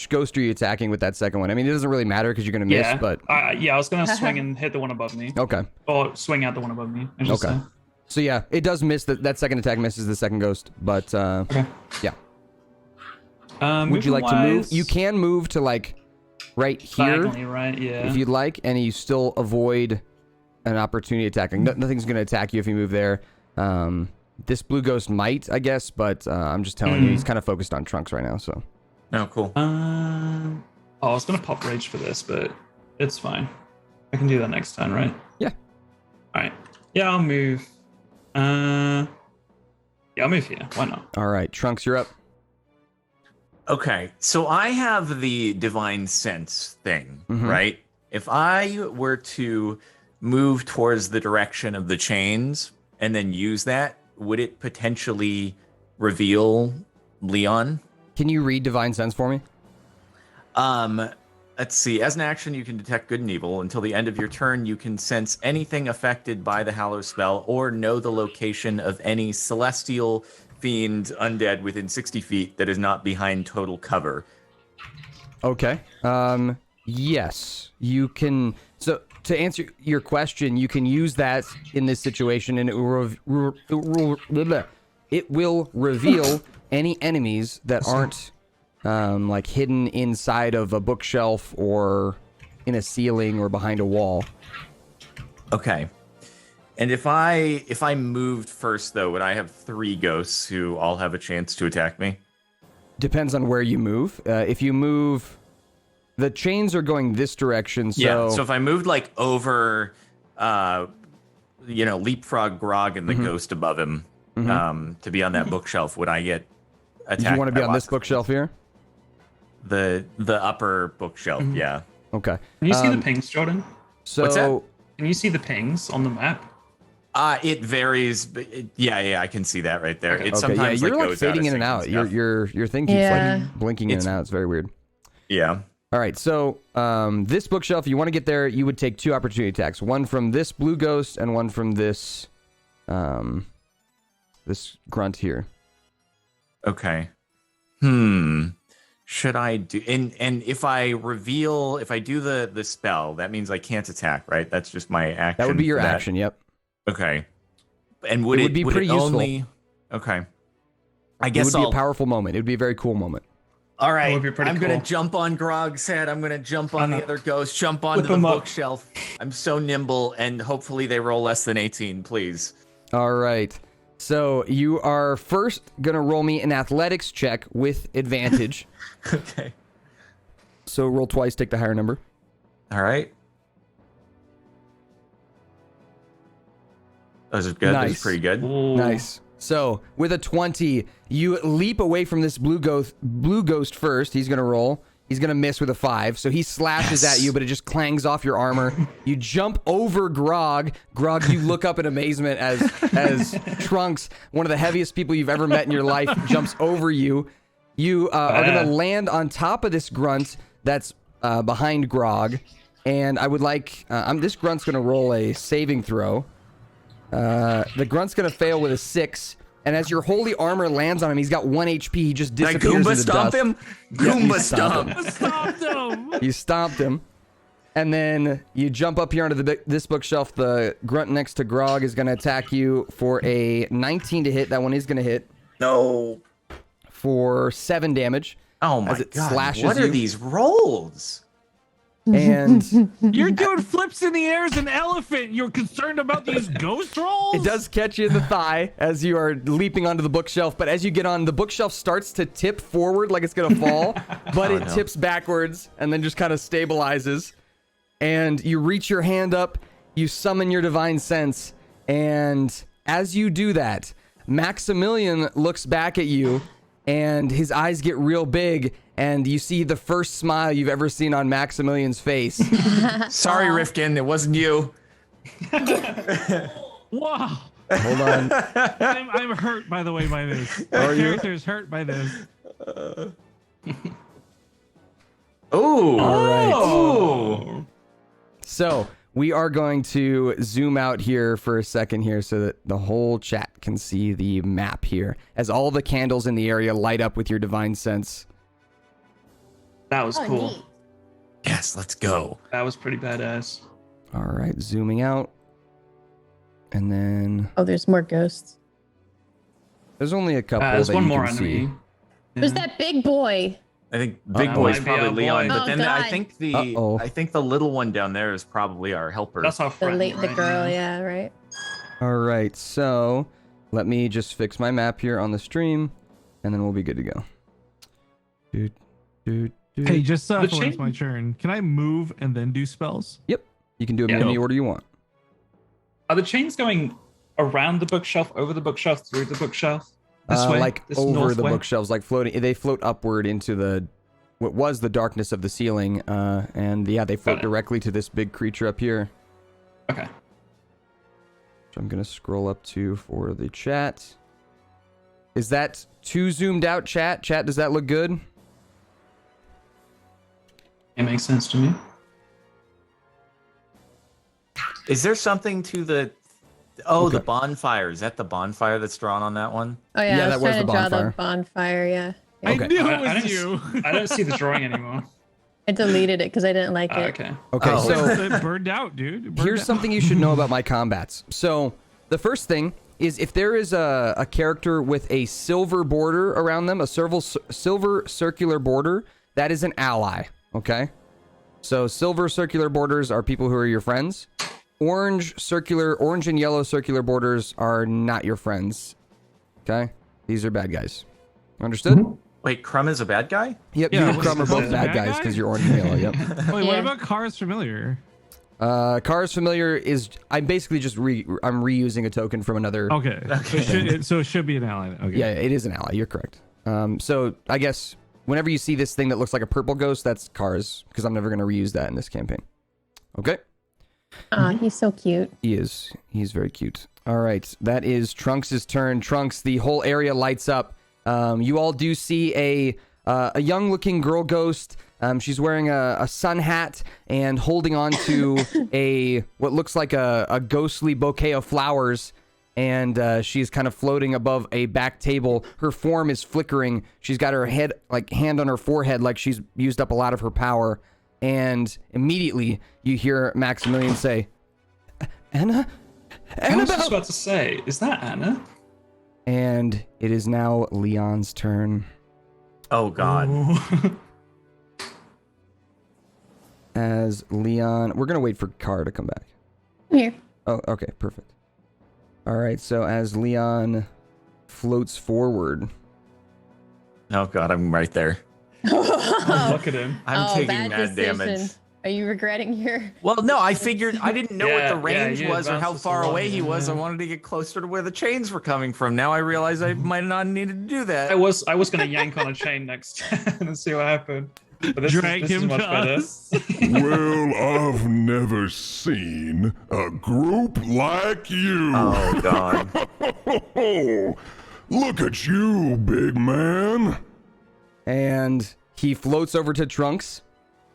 ghost are you attacking with that second one? I mean, it doesn't really matter because you're going to miss, but... yeah, I was going to swing and hit the one above me. Okay. Or swing at the one above me. Okay. So yeah, it does miss. That second attack misses the second ghost, but yeah. Would you like to move? You can move to like right here, right? Yeah. If you'd like, and you still avoid an opportunity attacking. Nothing's going to attack you if you move there. This blue ghost might, I guess, but I'm just telling you, he's kind of focused on Trunks right now. So. Oh, cool. I was going to pop rage for this, but it's fine. I can do that next turn, right? Yeah. All right. Yeah, I'll move. Yeah, I'll move here. Why not? All right, Trunks, you're up. Okay, so I have the divine sense thing, right? If I were to move towards the direction of the chains and then use that, would it potentially reveal Leon? Can you read divine sense for me? Let's see. As an action, you can detect good and evil. Until the end of your turn, you can sense anything affected by the Hallow spell or know the location of any celestial, fiend, undead within 60 feet that is not behind total cover. Okay. Yes, you can. So to answer your question, you can use that in this situation, and it will reveal any enemies that aren't like hidden inside of a bookshelf or in a ceiling or behind a wall. Okay. And if I moved first, though, would I have 3 ghosts who all have a chance to attack me? Depends on where you move. If you move, the chains are going this direction. So yeah. So if I moved like over, leapfrog Grog and the ghost above him, to be on that bookshelf, would I get attacked? Do you want to be on this bookshelf here? The upper bookshelf, yeah. Okay. Can you see the pings, Jordan? So what's that? Can you see the pings on the map? It varies, but yeah, I can see that right there. Okay. It sometimes you're like goes fading in and out. Your thing keeps like blinking in and out. It's very weird. Yeah. All right, so this bookshelf, you want to get there, you would take 2 opportunity attacks. One from this blue ghost and one from this this grunt here. Okay. Should I do and if I do the spell, that means I can't attack, right? That's just my action. That would be your action. Yep. Okay. And would be pretty useful. Okay. I guess it would be a powerful moment. It would be a very cool moment. All right. That would be pretty I'm cool. gonna jump on Grog's head. I'm gonna jump on the other ghost. Jump onto the bookshelf. I'm so nimble, and hopefully they roll less than 18, please. All right. So you are first gonna roll me an athletics check with advantage. Okay. So roll twice, take the higher number. All right. Those are good. Nice. That's pretty good. Ooh. Nice. So with a 20, you leap away from this blue ghost first. He's gonna roll. He's gonna miss with a 5. So he slashes at you, but it just clangs off your armor. You jump over Grog. Grog, you look up in amazement as Trunks, one of the heaviest people you've ever met in your life, jumps over you. You are gonna land on top of this grunt that's behind Grog, and I would like this grunt's gonna roll a saving throw. The grunt's gonna fail with a 6, and as your holy armor lands on him, he's got 1 HP. He just disappears into dust. Stomp him? Goomba stomp. Stopped him. You stomped him, and then you jump up here onto this bookshelf. The grunt next to Grog is gonna attack you for a 19 to hit. That one is gonna hit. No. For 7 damage. Oh my as it god! Slashes what are you. these rolls? And You're doing flips in the air as an elephant. You're concerned about these ghost rolls? it does catch you in the thigh as you are leaping onto the bookshelf, but as you get on, the bookshelf starts to tip forward like it's gonna fall, but it tips backwards and then just kind of stabilizes. And you reach your hand up, you summon your divine sense, and as you do that, Maximilian looks back at you, and his eyes get real big, and you see the first smile you've ever seen on Maximilian's face. Sorry, Rifkin, it wasn't you. Wow. Hold on. I'm hurt, by the way, by this. Are My you? character's hurt by this. Oh. All right. Oh. So we are going to zoom out here for a second here so that the whole chat can see the map here as all the candles in the area light up with your divine sense. That was cool. Neat. Yes, let's go. That was pretty badass. All right, zooming out. And then Oh, there's more ghosts. there's only a couple There's that one you more can see. enemy. Who's that big boy? I think Big Uh-oh. Boy's Might be probably our boy. Leon, but Oh, then God. I think Uh-oh. the little one down there is probably our helper. That's our The friend. the right? girl, yeah, right. All right, so let me just fix my map here on the stream, and then we'll be good to go. Doot, doot, doot. Hey, just The for when it's chain- my turn, can I move and then do spells? Yep, you can do them Yeah. in any order you want. Are the chains going around the bookshelf, over the bookshelf, through the bookshelf? This way? Like This over north the way? bookshelves, like floating. They float upward into what was the darkness of the ceiling, and yeah, they float it. directly to this big creature up here. Okay. Which I'm gonna scroll up to for the chat. Is that too zoomed out, chat? Chat, does that look good? It makes sense to me. Is there something to the? Oh, the Okay. bonfire. Is that the bonfire that's drawn on that one? Oh yeah, Yeah, I that was was trying the to draw bonfire. the bonfire. Yeah, I Okay. knew it I was don't you. I don't see the drawing anymore. I deleted it because I didn't like it. Okay. Okay, Oh. so It burned out, dude. It burned here's out. something you should know about my combats. So the first thing is if there is a character with a silver border around them, a silver circular border, that is an ally, okay? So silver circular borders are people who are your friends. Orange and yellow circular borders are not your friends, okay? These are bad guys. Understood? Wait, Crumb is a bad guy? Yep, Yeah, you and what's Crumb are this, both a bad bad guys guy? because you're orange and yellow, yep. Wait, what Yeah. about Cars Familiar? Cars Familiar is... I'm basically just I'm reusing a token from another... Okay. So it should be an ally. Okay. Yeah, it is an ally. You're correct. So I guess whenever you see this thing that looks like a purple ghost, that's Cars, because I'm never going to reuse that in this campaign. Okay? Oh, he's so cute. He is. He's very cute. All right. That is Trunks' turn. Trunks, the whole area lights up. You all do see a young-looking girl ghost. She's wearing a sun hat and holding on to what looks like a ghostly bouquet of flowers. and she's kind of floating above a back table. Her form is flickering. She's got her head, like, hand on her forehead, like she's used up a lot of her power. And immediately you hear Maximilian say, Anna? I was just about to say, is that Anna? And it is now Leon's turn. Oh, God. As Leon... We're going to wait for Car to come back. Here. Oh, okay, perfect. All right, so as Leon floats forward... Oh, God, I'm right there. Look at him. I'm taking mad damage. Are you regretting your... Well, no, I figured I didn't know what the range was or how far away he was. I wanted to get closer to where the chains were coming from. Now I realize I might not have needed to do that. I was going to yank on a chain next and see what happened. But this is much better. Well, I've never seen a group like you. Oh, God. Look at you, big man. And he floats over to Trunks,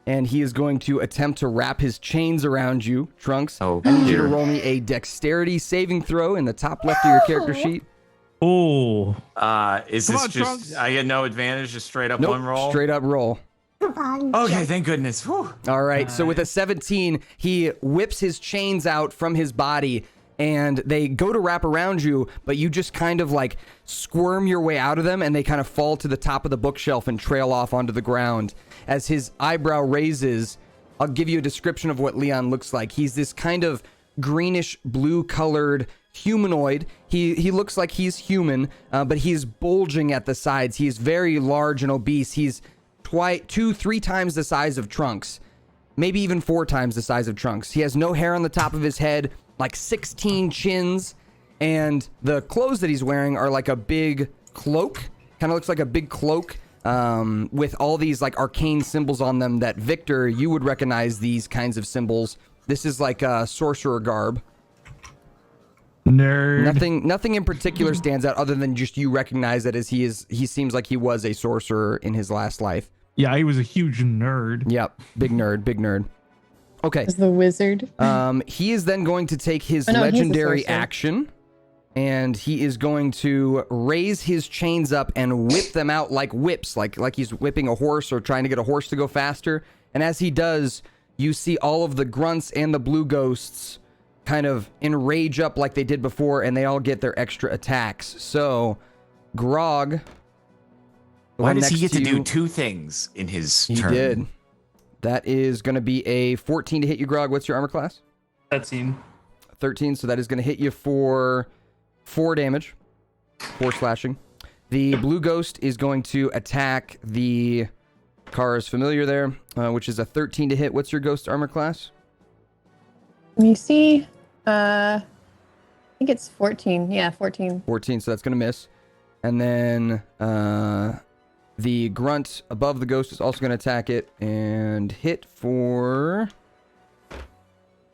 and he is going to attempt to wrap his chains around you, Trunks. Oh, I need you to roll me a dexterity saving throw in the top left of your character sheet. Oh. Is Come this on, just... Trunks. I get no advantage, just straight up Nope, one roll? straight up roll. Okay, thank goodness. Whew. All right, so with a 17, he whips his chains out from his body, and they go to wrap around you, but you just kind of like squirm your way out of them, and they kind of fall to the top of the bookshelf and trail off onto the ground. As his eyebrow raises, I'll give you a description of what Leon looks like. He's this kind of greenish blue colored humanoid. He looks like he's human, but he's bulging at the sides. He's very large and obese. He's 2-3 times the size of Trunks, maybe even 4 times the size of Trunks. He has no hair on the top of his head, like 16 chins, and the clothes that he's wearing are like a big cloak. Kind of looks like a big cloak with all these like arcane symbols on them that, Victor, you would recognize these kinds of symbols. This is like a sorcerer garb. Nerd. Nothing in particular stands out other than just you recognize that as he seems like he was a sorcerer in his last life. Yeah, he was a huge nerd. Yep, big nerd. Okay. Is the wizard. He is then going to take his legendary action, and he is going to raise his chains up and whip them out like whips, like he's whipping a horse or trying to get a horse to go faster. And as he does, you see all of the grunts and the blue ghosts kind of enrage up like they did before, and they all get their extra attacks. So, Grog... Why does he get to do 2 things in his turn? He did. That is going to be a 14 to hit you, Grog. What's your armor class? 13. 13, so that is going to hit you for 4 damage. 4 slashing. The blue ghost is going to attack the Car's familiar there, which is a 13 to hit. What's your ghost armor class? Let me see. I think it's 14. Yeah, 14. 14, so that's going to miss. And then the grunt above the ghost is also going to attack it and hit for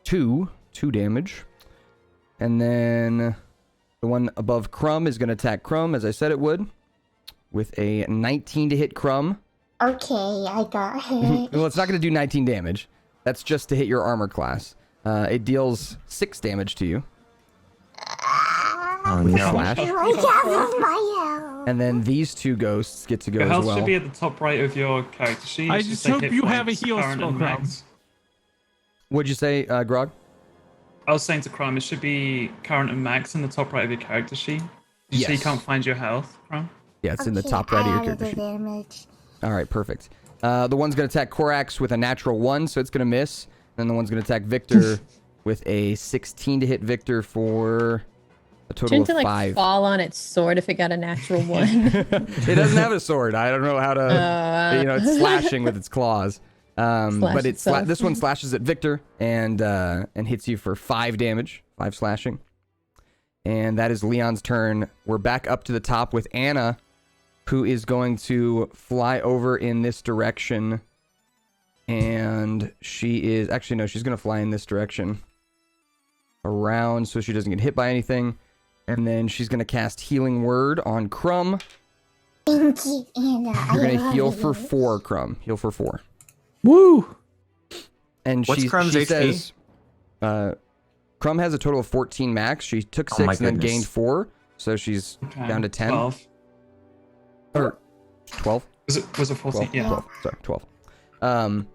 2 damage. And then the one above Crumb is going to attack Crumb, as I said it would, with a 19 to hit Crumb. Okay, I got hit. Well, it's not going to do 19 damage. That's just to hit your armor class. It deals 6 damage to you. Oh, no. Slash. And then these 2 ghosts get to go Your as health well. should be at the top right of your character sheet. I just hope you have a heal spell, Crumb. What'd you say, Grog? I was saying to Crumb, it should be current and max in the top right of your character sheet. Yes. So you can't find your health, Crumb? Yeah, it's in the top right of your character sheet. Damage. All right, perfect. The one's going to attack Korax with a natural 1, so it's going to miss. Then the one's going to attack Victor with a 16 to hit Victor for a total Shouldn't of it 5. fall on its sword if it got a natural 1? It doesn't have a sword. I don't know how to, it's slashing with its claws. But this one slashes at Victor and hits you for 5 damage, 5 slashing. And that is Leon's turn. We're back up to the top with Anna, who is going to fly over in this direction. And she is... Actually, no, she's going to fly in this direction. Around so she doesn't get hit by anything. And then she's going to cast Healing Word on Crumb. Thank you, Anna. You're going to heal for 4, Crumb. Heal for 4. Woo! And What's Crumb's she HP? says... Crumb has a total of 14 max. She took 6 and then gained 4, so she's down to 10. 12. Or 12. Was it 14? 12, Yeah. 12. Sorry, 12.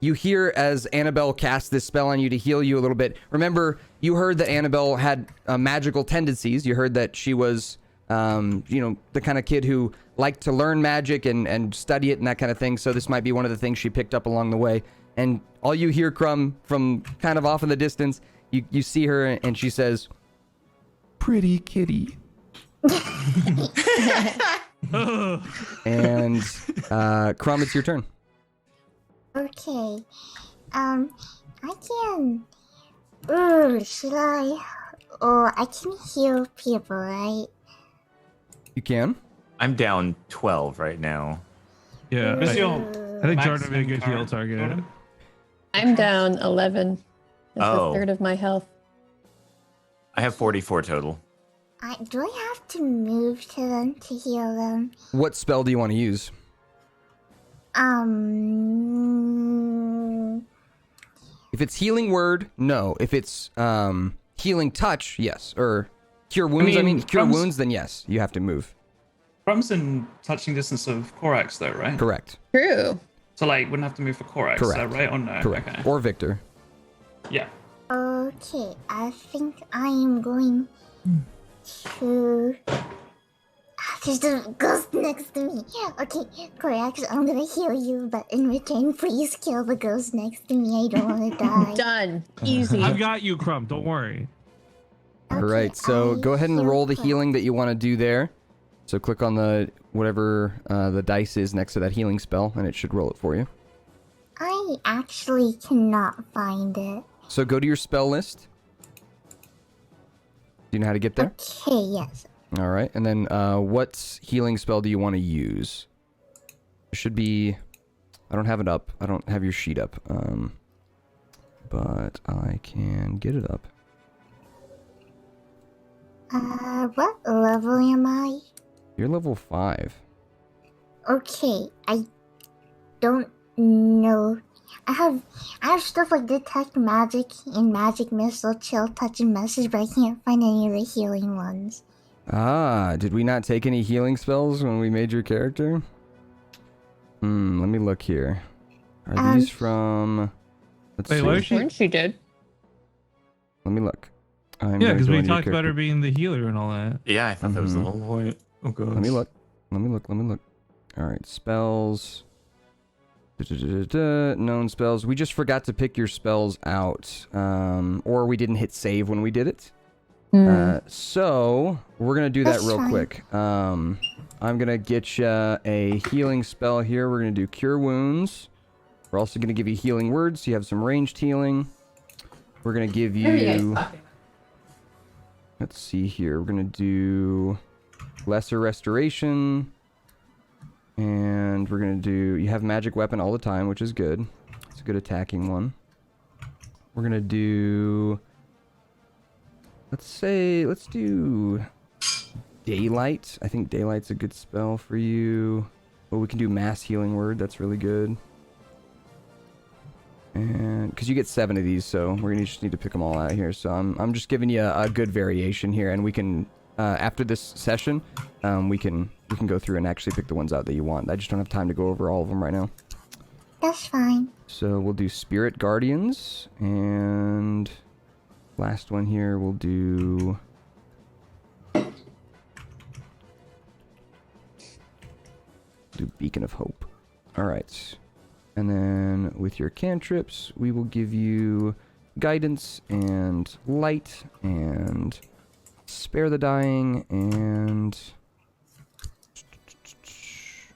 You hear as Annabelle casts this spell on you to heal you a little bit. Remember, you heard that Annabelle had magical tendencies. You heard that she was, the kind of kid who liked to learn magic and study it and that kind of thing. So this might be one of the things she picked up along the way. And all you hear, Crumb, from kind of off in the distance, you see her and she says, "Pretty kitty." And Crumb, it's your turn. Okay. I can. Ooh, should I? Oh, I can heal people, right? You can. I'm down 12 right now. Yeah, Who's I think Jordan would be a good heal current target. total? I'm down 11. That's Oh. a third of my health. I have 44 total. Do I have to move to them to heal them? What spell do you want to use? If it's healing word, no. If it's healing touch, yes. Or cure wounds, cure wounds, then yes, you have to move. Crumb's in touching distance of Korax, though, right? Correct. True. So, wouldn't have to move for Korax, Correct. right? Or no? Correct. Okay. Or Victor. Yeah. Okay, I think I am going to. There's a ghost next to me. Okay, Korax, I'm gonna heal you, but in return, please kill the ghost next to me. I don't want to die. Done. Easy. I've got you, Crumb. Don't worry. All right, so go ahead and roll the healing that you want to do there. So click on the whatever the dice is next to that healing spell, and it should roll it for you. I actually cannot find it. So go to your spell list. Do you know how to get there? Okay, yes. All right, and then what healing spell do you want to use? It should be. I don't have it up. I don't have your sheet up. But I can get it up. What level am I? You're level 5. Okay, I don't know. I have stuff like detect magic and magic missile, chill, touch, and message, but I can't find any of the healing ones. Ah, did we not take any healing spells when we made your character? Let me look here. Are these from? Let's Wait, see. what is she? She did. Let me look. Yeah, because we talked about her being the healer and all that. Yeah, I thought that was the whole point. Oh, God. Let me look. All right, spells. Known spells. We just forgot to pick your spells out, or we didn't hit save when we did it. So we're gonna do that real quick. I'm gonna get you a healing spell here. We're gonna do cure wounds. We're also gonna give you healing words. So you have some ranged healing. We're gonna give you. Let's see here. We're gonna do lesser restoration. And we're going to do... You have magic weapon all the time, which is good. It's a good attacking one. We're going to do... Let's do... Daylight. I think Daylight's a good spell for you. Well, we can do mass healing word. That's really good. And... Because you get 7 of these, so we're going to just need to pick them all out here. So I'm just giving you a good variation here, and we can... after this session, we can go through and actually pick the ones out that you want. I just don't have time to go over all of them right now. That's fine. So we'll do Spirit Guardians, and last one here we'll do... Beacon of Hope. Alright. And then with your cantrips, we will give you Guidance and Light and... Spare the Dying, and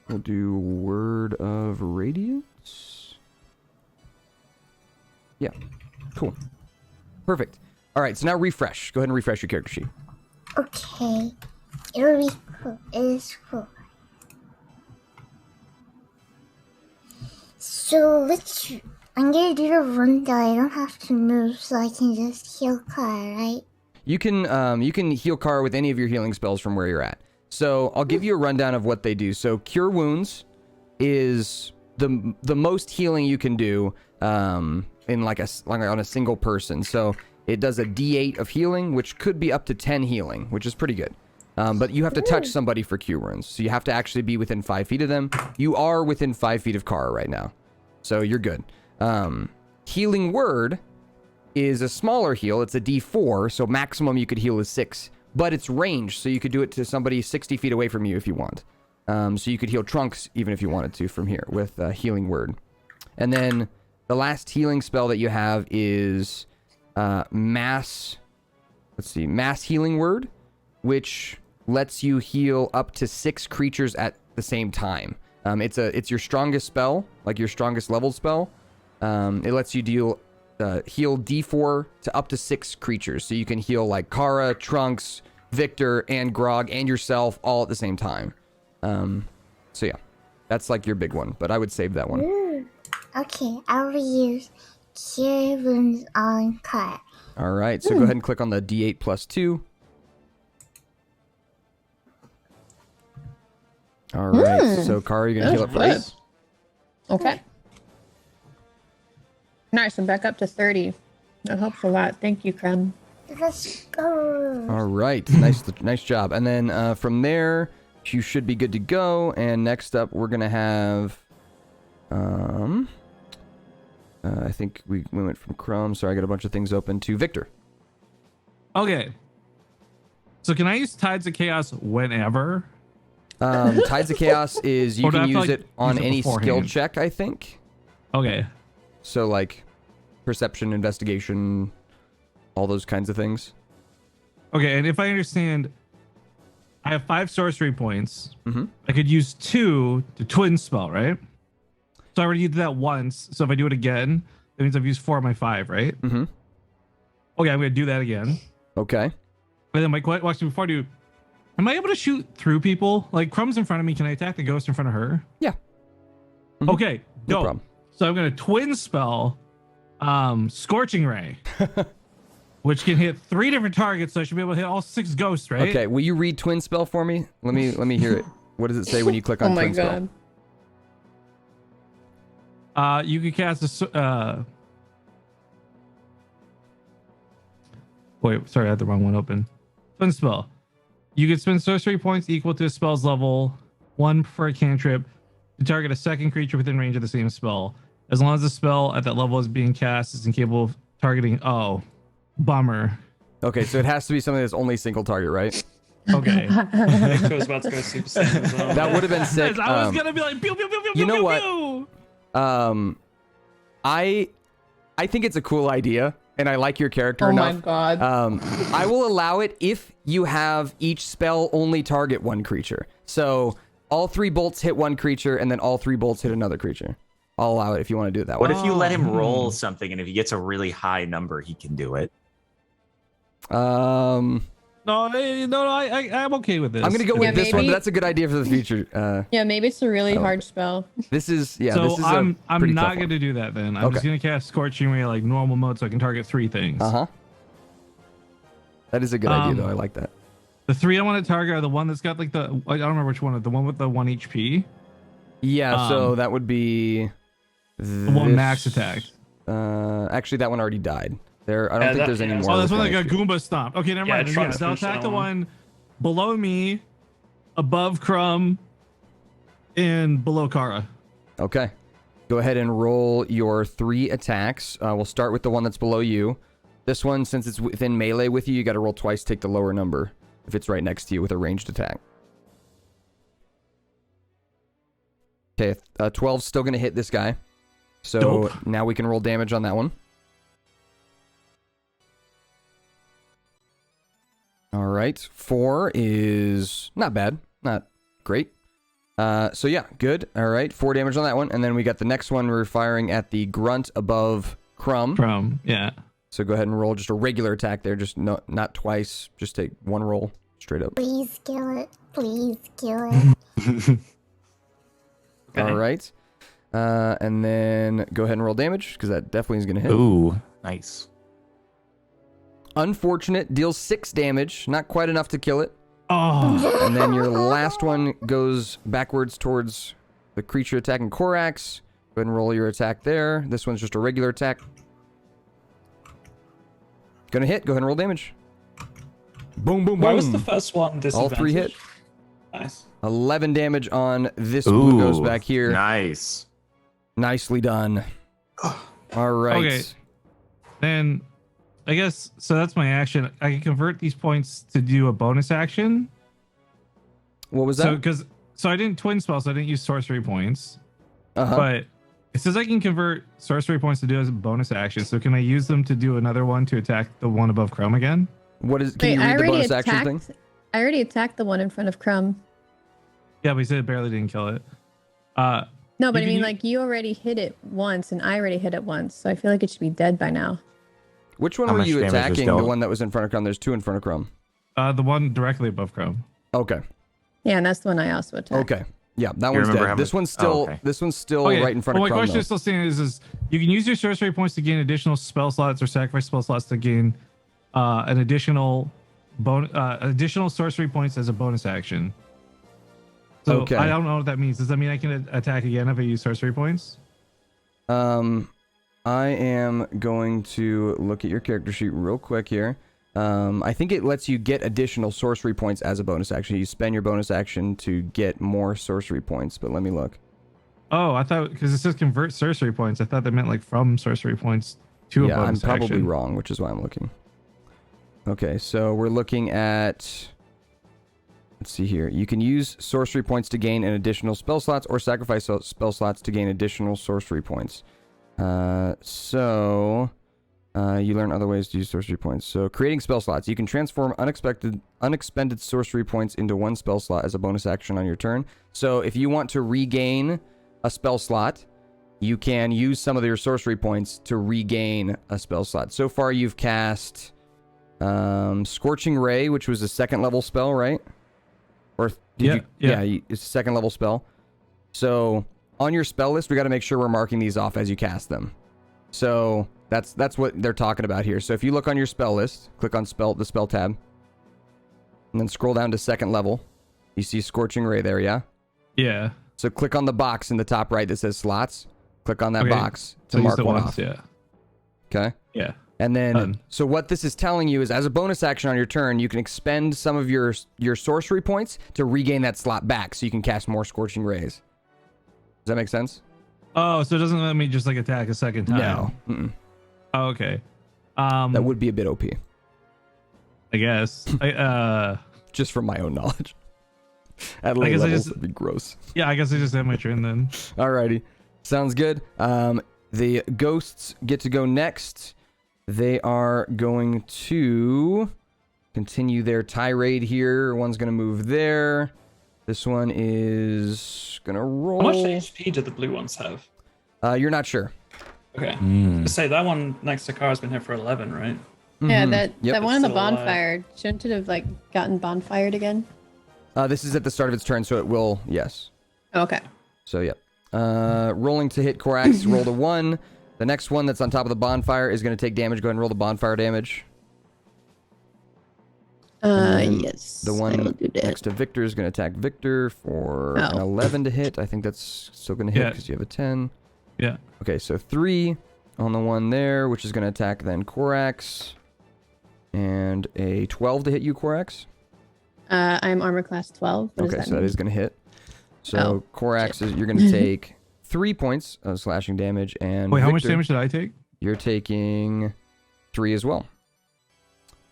we'll do Word of Radiance. Yeah, cool. Perfect. All right, so now refresh. Go ahead and refresh your character sheet. Okay. It'll be cool. It is cool. So I'm gonna do the rundown. I don't have to move, so I can just heal Car, right? You can heal Kara with any of your healing spells from where you're at. So I'll give you a rundown of what they do. So Cure Wounds is the most healing you can do in on a single person. So It does a D8 of healing, which could be up to 10 healing, which is pretty good. But you have to touch somebody for Q runes, so you have to actually be within 5 feet of them. You are within 5 feet of Kara right now, so you're good. Healing Word is a smaller heal. It's a D4, so maximum you could heal is 6. But it's ranged, so you could do it to somebody 60 feet away from you if you want. So you could heal Trunks even if you wanted to from here with Healing Word. And then the last healing spell that you have is Mass Healing Word, which lets you heal up to 6 creatures at the same time. It's your strongest spell, like your strongest level spell. It lets you heal D4 to up to 6 creatures. So you can heal like Kara, Trunks, Victor, and Grog, and yourself all at the same time. So yeah, that's like your big one, but I would save that one. Ooh. Okay, I will use Cure Wounds on Kara. All right, so go ahead and click on the D8 plus 2. All right, so Kara, you're going to heal up first. Okay. Nice, I'm back up to 30. That helps a lot. Thank you, Krem. Let's go. All right, nice job. And then from there, you should be good to go. And next up, we're going to have... I think we went from Chrome. Sorry, I got a bunch of things open to Victor. Okay. So can I use Tides of Chaos whenever? Tides of Chaos is you can use it on any skill check, I think. Okay. So like perception, investigation, all those kinds of things. Okay, and if I understand, I have 5 sorcery points. Mm-hmm. I could use 2 to twin spell, right? So I already did that once. So if I do it again, that means I've used 4 of my 5, right? Mm-hmm. Okay, I'm gonna do that again. Okay. But then, actually, before I do, am I able to shoot through people? Like Crumb's in front of me, can I attack the ghost in front of her? Yeah. Mm-hmm. Okay, no dope. problem. So I'm gonna twin spell, Scorching Ray, which can hit 3 different targets. So I should be able to hit all 6 ghosts, right? Okay. Will you read twin spell for me? Let me hear it. What does it say when you click on twin spell? Oh my god. You can cast a. Wait, sorry, I had the wrong one open. Twin spell. You can spend sorcery points equal to a spell's level 1 for a cantrip to target a second creature within range of the same spell, as long as the spell at that level is being cast is incapable of targeting. Oh, bummer. Okay, so it has to be something that's only single target, right? Okay. Victor was about to go Super Saiyan as well. That would have been sick. I was gonna be like, pew pew pew pew. You know pew, what? pew. I think it's a cool idea, and I like your character enough. Oh my god. I will allow it if you have each spell only target one creature. So all 3 bolts hit one creature, and then all 3 bolts hit another creature. I'll allow it if you want to do it that way. What if you let him roll something, and if he gets a really high number, he can do it? No, I'm okay with this. I'm gonna go with this one, but maybe- that's a good idea for the future. Yeah, maybe it's a really like hard spell. This is So this is I'm pretty not tough going one. to do that then. I'm just going to cast Scorching Ray like normal mode so I can target 3 things. Uh-huh. That is a good idea, though. I like that. The 3 I want to target are the one that's got like I don't remember which one. The one with the 1 HP. Yeah, so that would be The one max attack. Actually, that one already died. I don't think there's any more. Oh, that's with one that one got HP. Goomba stomped. Okay, never Yeah, mind. Trunks They'll finished attack that the one. one below me, above Crumb, and below Kara. Okay. Go ahead and roll your 3 attacks. We'll start with the one that's below you. This one, since it's within melee with you, you got to roll twice, take the lower number if it's right next to you with a ranged attack. Okay, 12's still going to hit this guy. So Dope. now we can roll damage on that one. All right, 4 is not bad, not great. So yeah, good. All right, 4 damage on that one, and then we got the next one. We're firing at the grunt above Crumb. Crumb, yeah. So go ahead and roll just a regular attack there, just not twice. Just take 1 roll straight up. Please kill it. Please kill it. All right, and then go ahead and roll damage because that definitely is going to hit. Ooh, nice. Unfortunate, deals 6 damage, not quite enough to kill it. Oh, And then your last one goes backwards towards the creature attacking Korax. Go ahead and roll your attack there. This one's just a regular attack. Gonna hit. Go ahead and roll damage. Boom, boom, boom. Why was the first one disadvantage? All 3 hit. Nice. 11 damage on this blue ghost back here. Nice. Nicely done. All right. Okay. Then, I guess, so that's my action. I can convert these points to do a bonus action. What was that? So I didn't twin spell, so I didn't use sorcery points. But it says I can convert sorcery points to do as a bonus action. So can I use them to do another one to attack the one above Chrome again? What is? Can you read the bonus action thing? I already attacked the one in front of Crumb. Yeah, but he said it barely didn't kill it. No, but I mean, like, you already hit it once, and I already hit it once, so I feel like it should be dead by now. Which one were you attacking? The one that was in front of Crumb? There's 2 in front of Crumb. The one directly above Chrome. Okay. Yeah, and that's the one I also attacked. Okay. Yeah, that one's dead. This one's still right in front of Crumb. My question is still saying is you can use your sorcery points to gain additional spell slots or sacrifice spell slots to gain an additional sorcery points as a bonus action. So I don't know what that means. Does that mean I can attack again if I use sorcery points? I am going to look at your character sheet real quick here. I think it lets you get additional sorcery points as a bonus action. You spend your bonus action to get more sorcery points, but let me look. Oh, I thought, because it says convert sorcery points, I thought that meant like from sorcery points to a bonus action. Yeah, I'm probably wrong, which is why I'm looking. Okay, so we're looking at... Let's see here. You can use sorcery points to gain an additional spell slots or sacrifice spell slots to gain additional sorcery points. You learn other ways to use sorcery points. So creating spell slots. You can transform unexpended sorcery points into 1 spell slot as a bonus action on your turn. So if you want to regain a spell slot, you can use some of your sorcery points to regain a spell slot. So far you've cast Scorching Ray, which was a 2nd level spell, right? Or it's a 2nd level spell. So on your spell list, we got to make sure we're marking these off as you cast them. So that's what they're talking about here. So if you look on your spell list, click on the spell tab, and then scroll down to 2nd level. You see Scorching Ray there, yeah? Yeah. So click on the box in the top right that says slots. Click on that box to mark one off. Yeah. Okay? Yeah. And then, so what this is telling you is, as a bonus action on your turn, you can expend some of your sorcery points to regain that slot back, so you can cast more Scorching Rays. Does that make sense? Oh, so it doesn't let me just like attack a second time? No. Mm-mm. Oh, okay. That would be a bit OP. I guess. Just from my own knowledge. At low levels, it'd be gross. Yeah, I guess I just have my turn then. Alrighty. Sounds good. The ghosts get to go next. They are going to continue their tirade here. One's going to move there. This one is going to roll. How much HP do the blue ones have? You're not sure. Okay. Say that one next to Car has been here for 11, right? Yeah, that one on the bonfire. Shouldn't it have like gotten bonfired again? This is at the start of its turn, so it will, yes. Okay. So, yeah. Rolling to hit Korax, roll to 1. The next one that's on top of the bonfire is going to take damage. Go ahead and roll the bonfire damage. Yes. The one next to Victor is going to attack Victor for an 11 to hit. I think that's still going to hit because you have a 10. Yeah. Okay, so 3 on the one there, which is going to attack then Korax. And a 12 to hit you, Korax. I'm armor class 12. What okay, so that is going to hit. So Korax, you're going to take 3 points of slashing damage. And wait, Victor, how much damage did I take? You're taking 3 as well.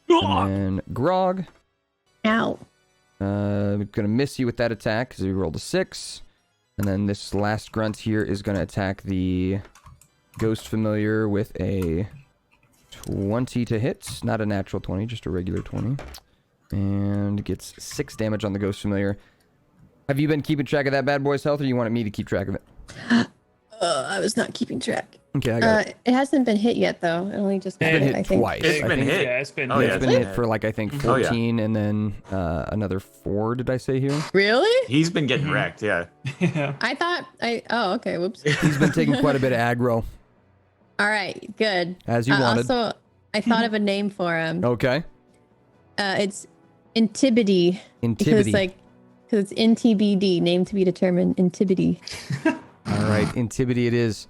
And then Grog. Ow. Gonna miss you with that attack because you rolled a 6. And then this last grunt here is gonna attack the Ghost Familiar with a 20 to hit. Not a natural 20, just a regular 20. And gets 6 damage on the Ghost Familiar. Have you been keeping track of that bad boy's health, or you wanted me to keep track of it? I was not keeping track. Okay, I got it. It hasn't been hit yet, though. It only just got hit, I think. Twice. It's been hit. Yeah, it's been it's been hit for like, I think 14 and then another 4, did I say here? Really? He's been getting wrecked, yeah. I thought oh, okay, whoops. He's been taking quite a bit of aggro. All right, good. As you wanted. Also, I thought of a name for him. Okay. It's Intibity. Because it's NTBD, name to be determined, Intibity. All right, Intibity it is.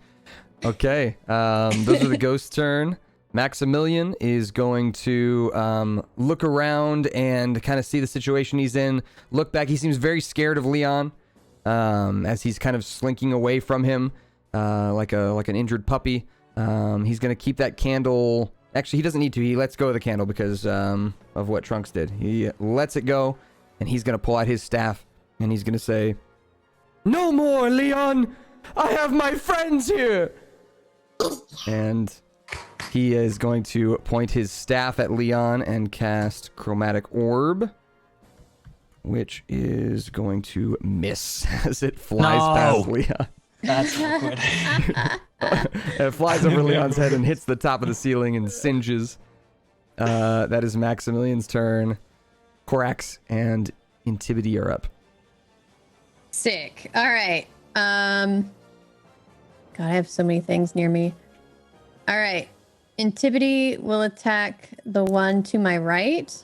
Okay, those are the ghost turn. Maximilian is going to look around and kind of see the situation he's in. Look back. He seems very scared of Leon as he's kind of slinking away from him like an injured puppy. He's going to keep that candle. Actually, he doesn't need to. He lets go of the candle because of what Trunks did. He lets it go, and he's going to pull out his staff, and he's going to say, "No more, Leon! I have my friends here!" And he is going to point his staff at Leon and cast Chromatic Orb, which is going to miss as it flies past Leon. That's awkward. It flies over Leon's head and hits the top of the ceiling and singes. That is Maximilian's turn. Korax and Intibity are up. Sick. All right. God, I have so many things near me. All right. Intibity will attack the one to my right.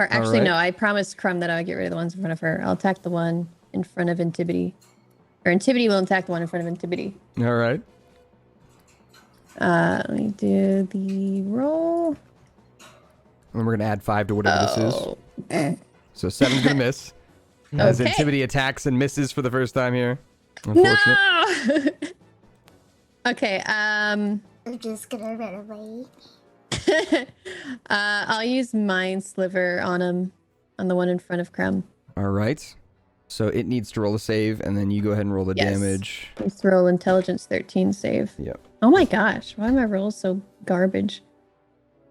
Or actually, no, I promised Crumb that I would get rid of the ones in front of her. I'll attack the one in front of Intibity. Or Intibity will attack the one in front of Intibity. All right. Let me do the roll. And we're going to add 5 to whatever this is. So 7's going to miss. As Intibity attacks and misses for the first time here. Unfortunate. No! Okay, I'm just gonna run away. I'll use Mind Sliver on him, on the one in front of Crumb. All right. So it needs to roll a save, and then you go ahead and roll the damage. Let's roll Intelligence 13 save. Yep. Oh my gosh, why are my rolls so garbage?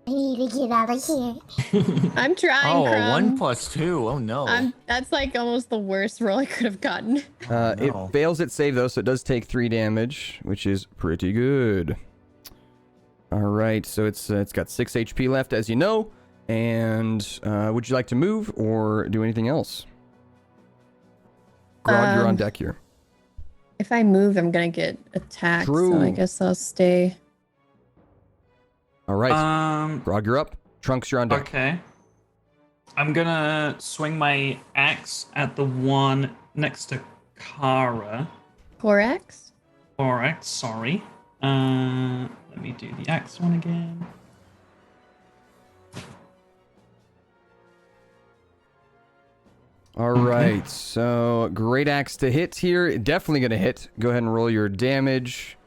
I need to get out of here. I'm trying, Crumb. 1 + 2. Oh no. That's like almost the worst roll I could have gotten. It fails its save, though, so it does take 3 damage, which is pretty good. All right, so it's got 6 HP left, as you know. And would you like to move or do anything else? Grog, you're on deck here. If I move, I'm gonna get attacked. True. So I guess I'll stay. All right. Grog, you're up. Trunks, you're on deck. Okay. I'm gonna swing my axe at the one next to Kara. Korax? Alright, sorry. Let me do the axe one again. All right, so great axe to hit here. Definitely going to hit. Go ahead and roll your damage.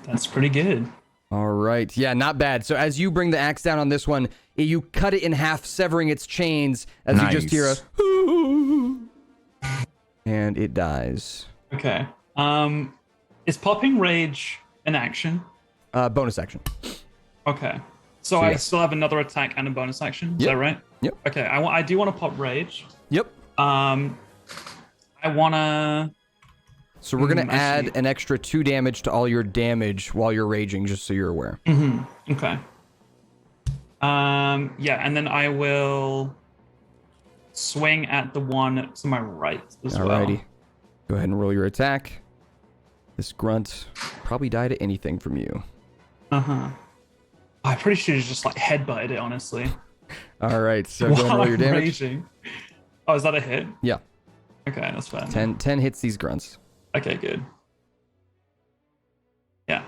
That's pretty good. All right. Yeah, not bad. So as you bring the axe down on this one, you cut it in half, severing its chains as you just hear a and it dies. Okay. Is Popping Rage an action? Bonus action. Okay. So I still have another attack and a bonus action. Is that right? Yep. Okay. I do want to pop Rage. Yep. I want to. So we're gonna add an extra 2 damage to all your damage while you're raging, just so you're aware. Mm-hmm. Okay. Yeah, and then I will swing at the one to my right as well. Alrighty. Go ahead and roll your attack. This grunt probably died at anything from you. Uh-huh. I pretty sure just like headbutted it, honestly. All right, so go ahead and roll your damage. Raging. Oh, is that a hit? Yeah. Okay, that's fine. 10 hits these grunts. Okay, good. Yeah.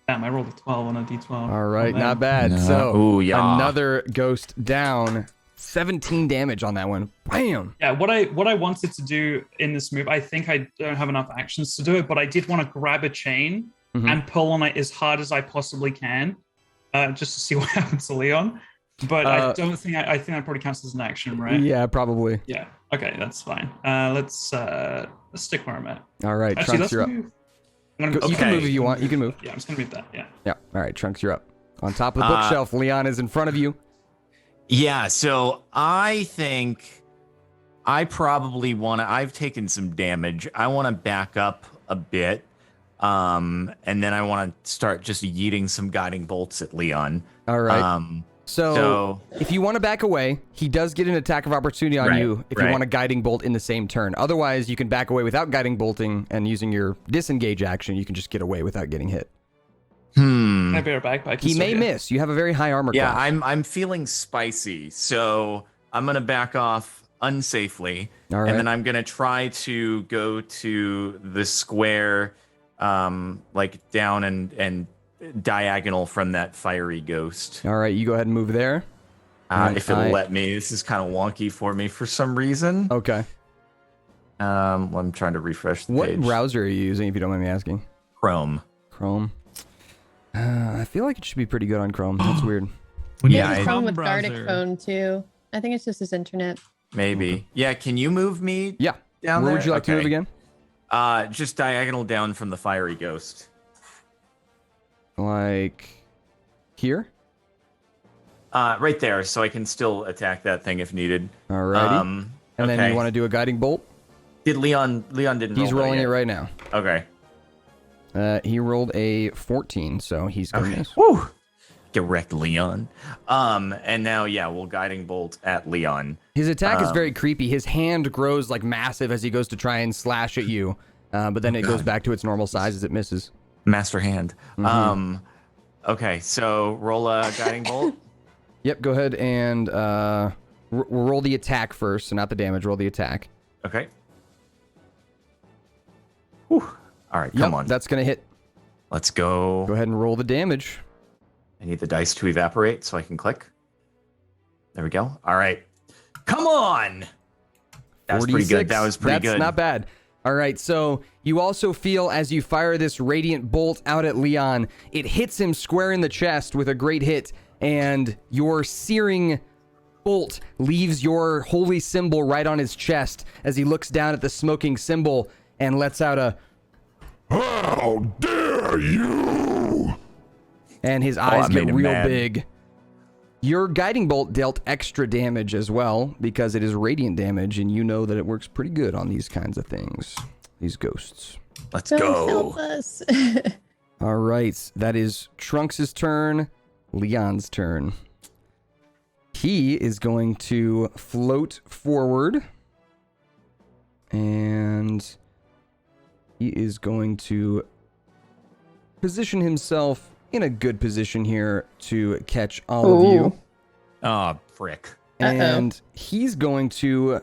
Damn, I rolled a 12 on a d12. All right, not bad. No. So Ooh, yeah. another ghost down. 17 damage on that one. Bam! Yeah, what I wanted to do in this move, I think I don't have enough actions to do it, but I did want to grab a chain and pull on it as hard as I possibly can, just to see what happens to Leon. But I don't think I think that probably counts as an action, right? Yeah, probably. Yeah. Okay, that's fine. Let's stick where I'm at. All right, Actually, Trunks, you're up. move. You can move if you want. You can move. Yeah, I'm just gonna move that. Yeah. Yeah. All right, Trunks, you're up. On top of the bookshelf, Leon is in front of you. Yeah, so I think I probably want to. I've taken some damage. I want to back up a bit, and then I want to start just yeeting some guiding bolts at Leon. All right. So if you want to back away, he does get an attack of opportunity on you if you want a guiding bolt in the same turn. Otherwise, you can back away without guiding bolting, and using your disengage action, you can just get away without getting hit. Maybe our backpack. He may miss. You have a very high armor class. I'm feeling spicy, so I'm gonna back off unsafely. All right. And then I'm going to try to go to the square, like down and diagonal from that fiery ghost. All right, you go ahead and move there. If it'll let me. This is kind of wonky for me for some reason. Okay. I'm trying to refresh the What page. browser are you using, if you don't mind me asking? Chrome. Chrome. I feel like it should be pretty good on Chrome. That's weird. Yeah, Chrome with Gartic phone too. I think it's just his internet. Maybe. Yeah, can you move me Yeah. down Where there? would you like to move again? Just diagonal down from the fiery ghost. Like here? Right there, so I can still attack that thing if needed. Alrighty. And then you want to do a guiding bolt? Did Leon didn't He's roll rolling that it right now. Okay. He rolled a 14, so he's going to miss. Woo! Get wrecked, Leon. And now, we'll guiding bolt at Leon. His attack is very creepy. His hand grows like massive as he goes to try and slash at you, but then it goes back to its normal size as it misses. Master hand. Okay, so roll a guiding bolt. Yep, go ahead and roll the attack first, so not the damage. Roll the attack. Okay. Whew. All right, come on. That's going to hit. Let's go. Go ahead and roll the damage. I need the dice to evaporate so I can click. There we go. All right. Come on. That was pretty good. That was pretty good. That's not bad. All right, so you also feel as you fire this radiant bolt out at Leon, it hits him square in the chest with a great hit, and your searing bolt leaves your holy symbol right on his chest as he looks down at the smoking symbol and lets out a "How dare you!" And his eyes get real mad. big. Your guiding bolt dealt extra damage as well because it is radiant damage, and you know that it works pretty good on these kinds of things, these ghosts. Let's Don't go. help us. All right, that is Trunks' turn, Leon's turn. He is going to float forward, and he is going to position himself in a good position here to catch all of you. Oh, frick. And he's going to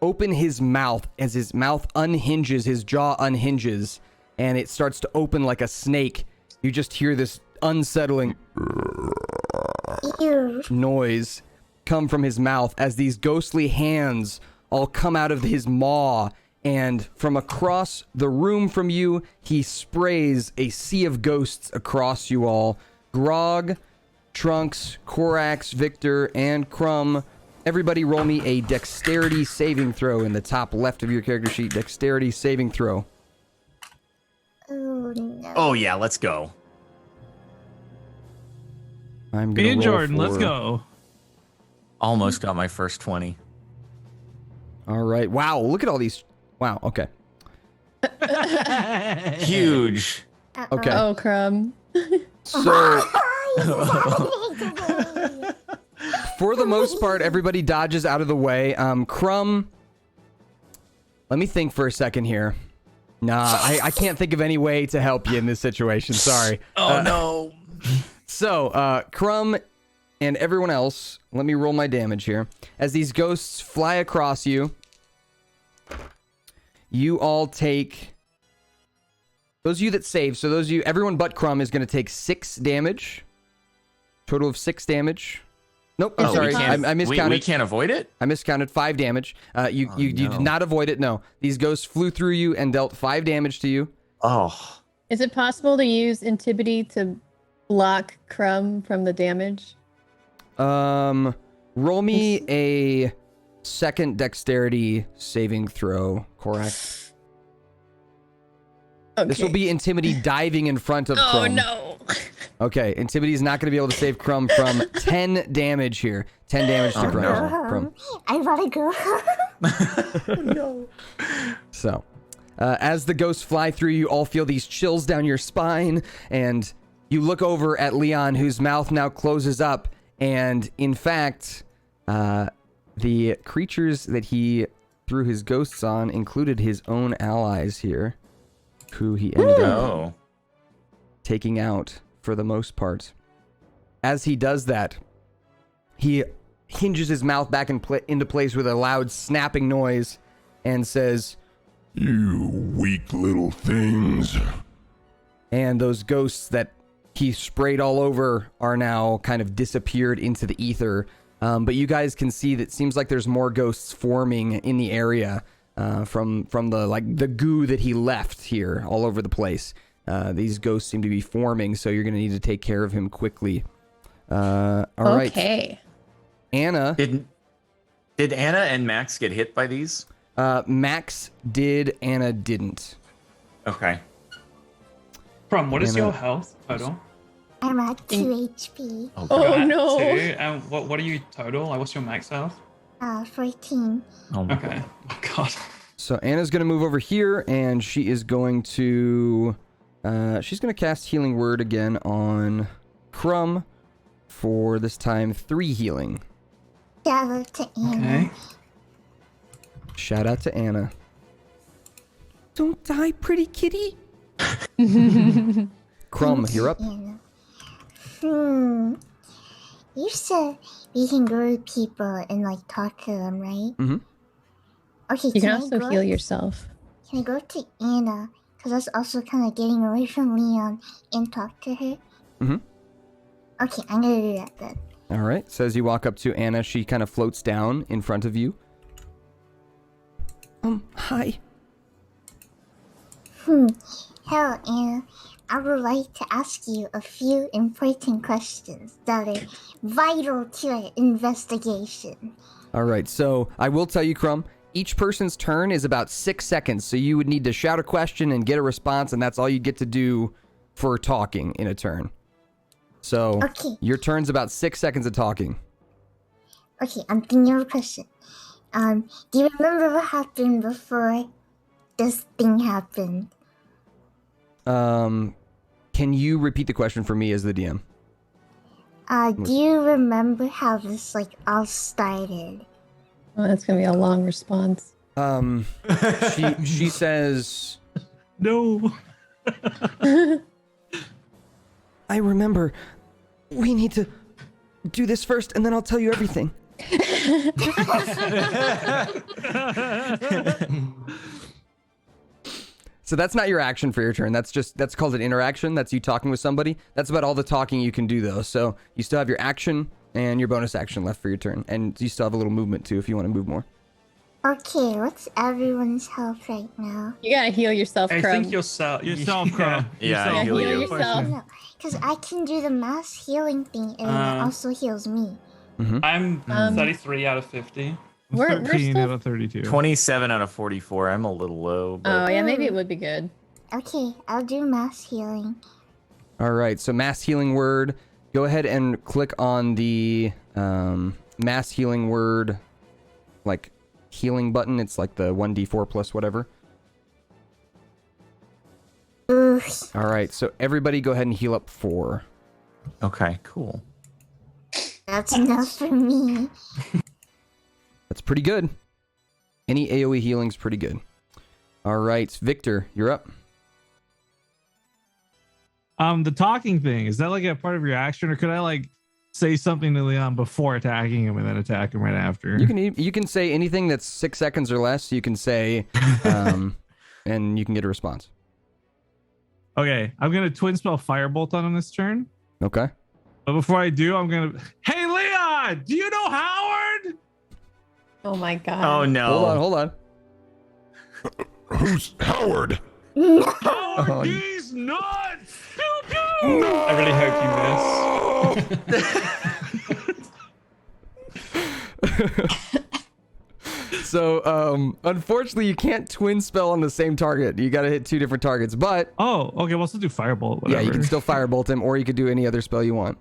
open his mouth as his mouth unhinges, his jaw unhinges, and it starts to open like a snake. You just hear this unsettling noise come from his mouth as these ghostly hands all come out of his maw, and from across the room from you, he sprays a sea of ghosts across you all. Grog, Trunks, Korax, Victor, and Crumb. Everybody roll me a dexterity saving throw in the top left of your character sheet. Dexterity saving throw. Oh, no. Oh, yeah, let's go. I'm gonna Hey, roll Jordan, for... let's go. Almost got my first 20. All right. Wow, look at all these. Wow, okay. Huge. Okay. Oh, Crumb. So, for the most part, everybody dodges out of the way. Crumb, let me think for a second here. Nah, I can't think of any way to help you in this situation. Sorry. Oh, no. So, Crumb and everyone else, let me roll my damage here. As these ghosts fly across you, you all take... Those of you that save, so those of you... Everyone but Crumb is going to take 6 damage. Total of 6 damage. Nope, I'm sorry. I miscounted. We can't avoid it? I miscounted 5 damage. You did not avoid it, no. These ghosts flew through you and dealt 5 damage to you. Oh. Is it possible to use Intimidity to block Crumb from the damage? Roll me a second dexterity saving throw, Korak. Okay. This will be Intimidity diving in front of Crumb. Oh, no. Okay, Intimidity is not going to be able to save Crumb from 10 damage here. 10 damage to Crumb. I wanna go. No. So, as the ghosts fly through, you all feel these chills down your spine, and you look over at Leon, whose mouth now closes up, and in fact, the creatures that he threw his ghosts on included his own allies here, who he ended up taking out for the most part. As he does that, he hinges his mouth back into place with a loud snapping noise and says, "You weak little things." And those ghosts that he sprayed all over are now kind of disappeared into the ether. But you guys can see that it seems like there's more ghosts forming in the area from the goo that he left here all over the place. These ghosts seem to be forming, so you're going to need to take care of him quickly. All right. Okay. Anna. Did Anna and Max get hit by these? Max did, Anna didn't. Okay. From what is your health total? I'm at 2 HP. Oh no. 2. And what are you total? Like, what's your max health? 14. Oh my Okay. Oh god. So Anna's going to move over here, and she is going to... she's going to cast Healing Word again on Crumb for this time 3 healing. Shout out to Anna. Okay. Shout out to Anna. Don't die, pretty kitty. Crumb, you're up. Anna. You said we can go to people and like talk to them, right? Mm-hmm. Okay. You can also heal yourself. Can I go to Anna? Because that's also kind of getting away from Leon and talk to her. Mm-hmm. Okay, I'm gonna do that then. All right. So as you walk up to Anna, she kind of floats down in front of you. Hi. Hello, Anna. I would like to ask you a few important questions that are vital to our investigation. All right. So I will tell you, Crumb, each person's turn is about 6 seconds. So you would need to shout a question and get a response, and that's all you get to do for talking in a turn. So your turn's about 6 seconds of talking. Okay, I'm thinking of a question. Do you remember what happened before this thing happened? Can you repeat the question for me as the DM? Do you remember how this all started? Oh, that's gonna be a long response. She says, No. I remember. We need to do this first, and then I'll tell you everything. So that's not your action for your turn. That's called an interaction. That's you talking with somebody. That's about all the talking you can do, though. So you still have your action and your bonus action left for your turn, and you still have a little movement too if you want to move more. Okay, what's everyone's health right now? You gotta heal yourself, Crumb. I think yourself, Crumb. Yeah, I heal you. Yourself. Because I can do the mass healing thing, and it also heals me. Mm-hmm. I'm 33 out of 50. We're 13 still... out of 32. 27 out of 44. I'm a little low. But... Oh, yeah, maybe it would be good. Okay, I'll do mass healing. All right, so mass healing word. Go ahead and click on the mass healing word, healing button. It's like the 1d4 plus whatever. Oof. All right, so everybody go ahead and heal up 4. Okay, cool. That's enough for me. That's pretty good. Any AoE healing's pretty good. All right, Victor, you're up. The talking thing, is that a part of your action, or could I say something to Leon before attacking him and then attack him right after? You can say anything that's 6 seconds or less. You can say, and you can get a response. Okay, I'm gonna twin spell Firebolt on him this turn. Okay. But before I do, I'm gonna. Hey, Leon, do you know Howard? Oh my god. Oh no. Hold on. Who's Howard? Howard, he's nuts. No! I really hope you miss. So, unfortunately, you can't twin spell on the same target. You got to hit 2 different targets. But oh, okay, we'll still do Firebolt. Whatever. Yeah, you can still Firebolt him, or you could do any other spell you want.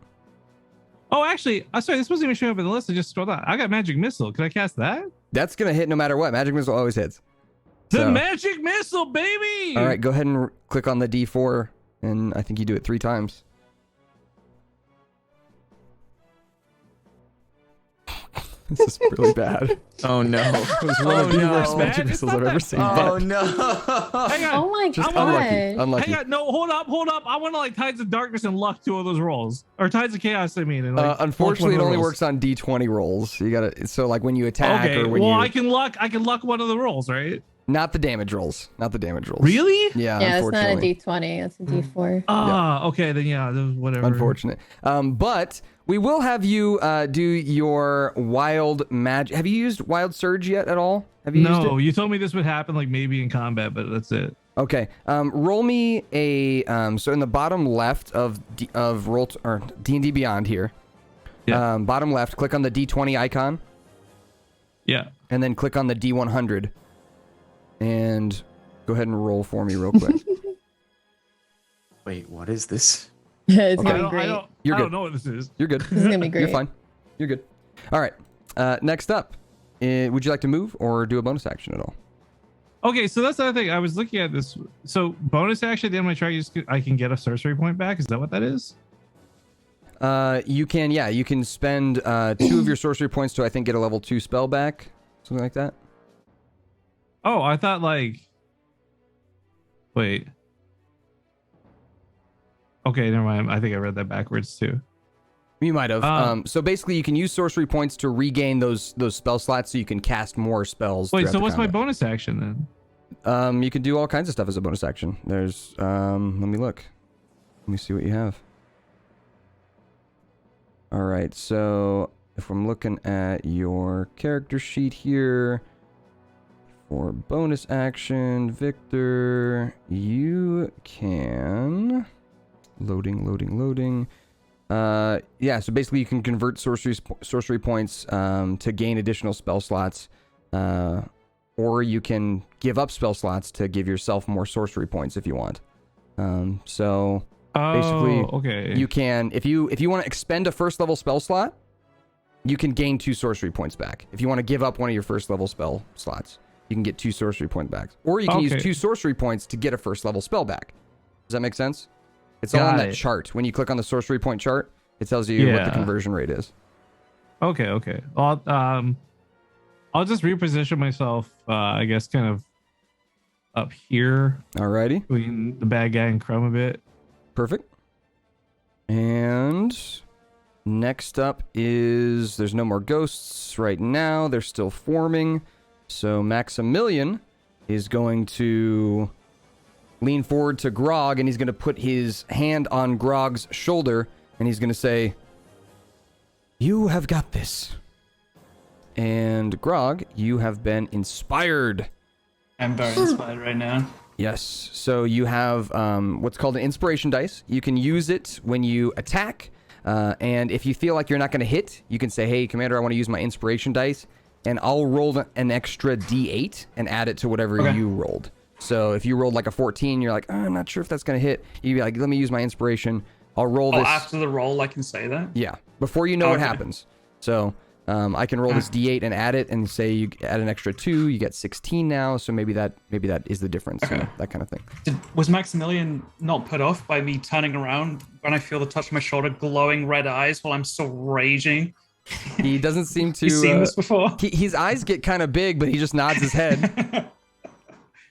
Oh, actually, I'm sorry. This wasn't even showing up in the list. I just scrolled out. I got Magic Missile. Can I cast that? That's gonna hit no matter what. Magic Missile always hits. The Magic Missile, baby! All right, go ahead and click on the D4, and I think you do it 3 times. This is really bad. Oh no. It was one of the worst magic missiles I've ever seen. Oh no. Hang on. Oh my Just god. unlucky. Hang on. No, hold up. I want to like Tides of Darkness and Luck 2 of those rolls. Or Tides of Chaos, I mean. And, like, unfortunately, it only rolls. works on D20 rolls. You gotta, so like when you attack Okay, or when well, you... I can luck one of the rolls, right? Not the damage rolls. Really? Yeah, Yeah, it's not a unfortunately. D20. It's a D4. Ah, okay, then yeah, whatever. Unfortunate. But we will have you do your wild magic. Have you used Wild Surge yet at all? Have you used it? No, you told me this would happen like maybe in combat, but that's it. Okay. Roll me a so in the bottom left of roll or D&D Beyond here. Yeah. Bottom left, click on the D20 icon. Yeah. And then click on the D100. And go ahead and roll for me real quick. Wait, what is this? It's Okay. gonna be great. I You're don't good. know what this is. You're good. This is gonna be great. You're fine. You're good. All right. Next up, would you like to move or do a bonus action at all? Okay, so that's the other thing. I was looking at this. So bonus action, at the end of my turn, I can get a sorcery point back. Is that what that is? You can spend 2 of your sorcery points to, I think, get a level 2 spell back. Something like that. Oh, I thought like. Wait. Okay, never mind. I think I read that backwards too. You might have. So basically, you can use sorcery points to regain those spell slots, so you can cast more spells. Wait, throughout so the what's my combat. bonus action then? You can do all kinds of stuff as a bonus action. There's let me look. Let me see what you have. All right, so if I'm looking at your character sheet here, for bonus action, Victor, you can loading. Yeah, so basically you can convert sorcery points to gain additional spell slots, or you can give up spell slots to give yourself more sorcery points if you want. So basically, okay. you can, if you want to expend a first level spell slot, you can gain 2 sorcery points back. If you want to give up one of your first level spell slots, you can get 2 sorcery point back, or you can use 2 sorcery points to get a first level spell back. Does that make sense? It's all on that chart. When you click on the sorcery point chart, it tells you what the conversion rate is. Okay. Well, I'll just reposition myself. I guess kind of up here. Alrighty. Between the bad guy and Crumb a bit. Perfect. And next up is, there's no more ghosts right now. They're still forming. So Maximilian is going to lean forward to Grog, and he's going to put his hand on Grog's shoulder, and he's going to say, "You have got this." And Grog, you have been inspired. I'm very inspired right now. Yes. So you have what's called an inspiration dice. You can use it when you attack. And if you feel like you're not going to hit, you can say, "Hey, Commander, I want to use my inspiration dice." And I'll roll an extra D8 and add it to whatever you rolled. So if you rolled like a 14, you're like, I'm not sure if that's going to hit. You'd be like, let me use my inspiration. I'll roll this. After the roll, I can say that? Yeah. Before you know what happens. So I can roll this D8 and add it and say you add an extra 2. You get 16 now. So maybe that is the difference. You know, that kind of thing. Was Maximilian not put off by me turning around when I feel the touch of my shoulder, glowing red eyes while I'm still raging? He doesn't seem to... You've seen this before? His eyes get kind of big, but he just nods his head.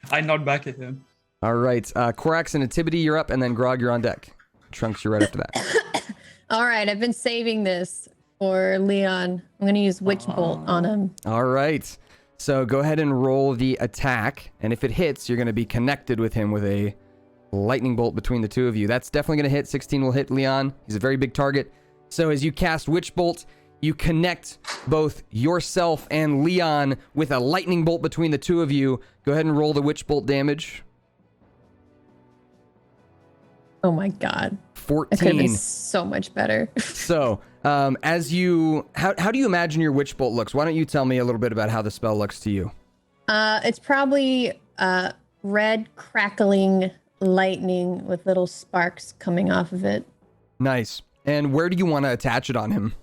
I nod back at him. All right. Korax and Atibity, you're up, and then Grog, you're on deck. Trunks, you're right after that. All right, I've been saving this for Leon. I'm going to use Witch Bolt on him. All right. So go ahead and roll the attack, and if it hits, you're going to be connected with him with a lightning bolt between the two of you. That's definitely going to hit. 16 will hit Leon. He's a very big target. So as you cast Witch Bolt, you connect both yourself and Leon with a lightning bolt between the two of you. Go ahead and roll the Witch Bolt damage. Oh my god. 14. It could be so much better. So, as you... How do you imagine your Witch Bolt looks? Why don't you tell me a little bit about how the spell looks to you? It's probably red crackling lightning with little sparks coming off of it. Nice. And where do you want to attach it on him?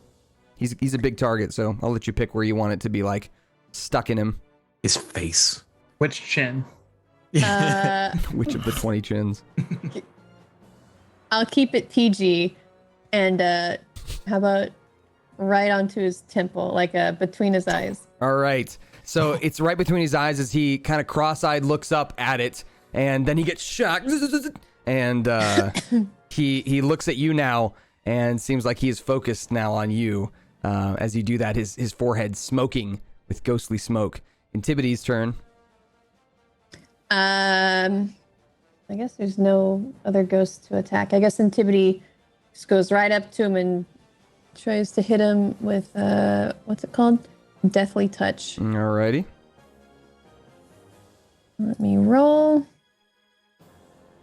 He's a big target, so I'll let you pick where you want it to be, like, stuck in him. His face. Which chin? Which of the 20 chins? I'll keep it PG. And how about right onto his temple, like between his eyes. All right. So it's right between his eyes as he kind of cross-eyed looks up at it, and then he gets shocked, and he looks at you now, and seems like he is focused now on you. As you do that, his forehead smoking with ghostly smoke. Antipode's turn. I guess there's no other ghosts to attack. I guess Antipode just goes right up to him and tries to hit him with what's it called? Deathly Touch. Alrighty. Let me roll.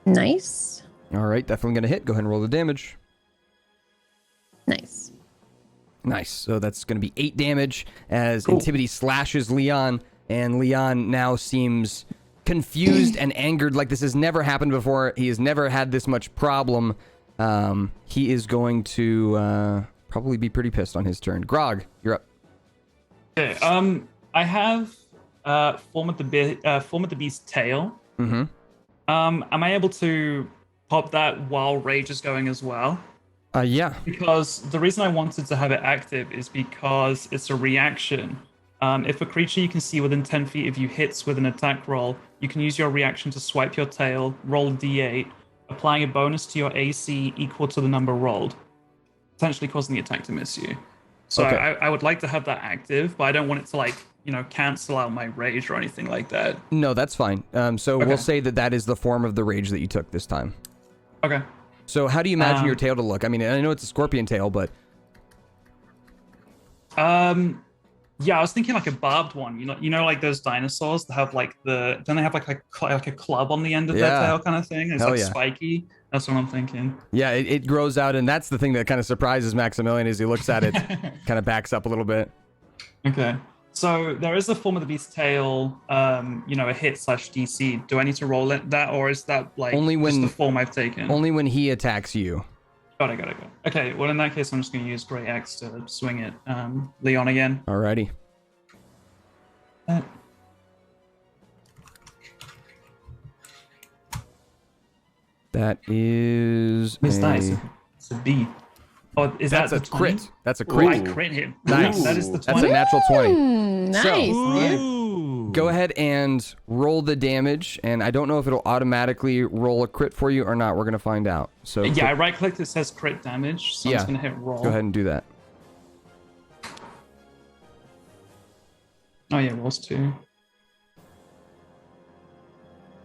Nice. All right, definitely gonna hit. Go ahead and roll the damage. Nice. Nice. So that's going to be 8 damage as Antipode slashes Leon, and Leon now seems confused and angered like this has never happened before. He has never had this much problem. He is going to probably be pretty pissed on his turn. Grog, you're up. Okay. I have form of the beast's tail. Mm-hmm. Am I able to pop that while rage is going as well? Yeah. Because the reason I wanted to have it active is because it's a reaction. If a creature you can see within 10 feet of you hits with an attack roll, you can use your reaction to swipe your tail, roll a d8, applying a bonus to your AC equal to the number rolled, potentially causing the attack to miss you. So okay. I would like to have that active, but I don't want it to cancel out my rage or anything like that. No, that's fine. So Okay. we'll say that is the form of the rage that you took this time. Okay. So how do you imagine your tail to look? I mean, I know it's a scorpion tail, but... Yeah, I was thinking like a barbed one. You know, like those dinosaurs that have don't they have like a club on the end of their tail kind of thing? It's Hell like yeah. spiky. That's what I'm thinking. Yeah, it grows out, and that's the thing that kind of surprises Maximilian as he looks at it, kind of backs up a little bit. Okay. So there is a form of the beast's tail, a hit/DC. Do I need to roll that, or is that only when, just the form I've taken? Only when he attacks you. Got it. Okay, well in that case, I'm just going to use Great Axe to swing it. Leon again. Alrighty. That is Miss Dice. It's a B. Oh, that's that a crit. 20? That's a crit. Ooh, I crit him. Nice. That is the 20. That's a natural 20. Nice. So, go ahead and roll the damage, and I don't know if it'll automatically roll a crit for you or not. We're going to find out. So yeah, I right-clicked. It says crit damage, so I'm just going to hit roll. Go ahead and do that. Oh yeah, rolls 2.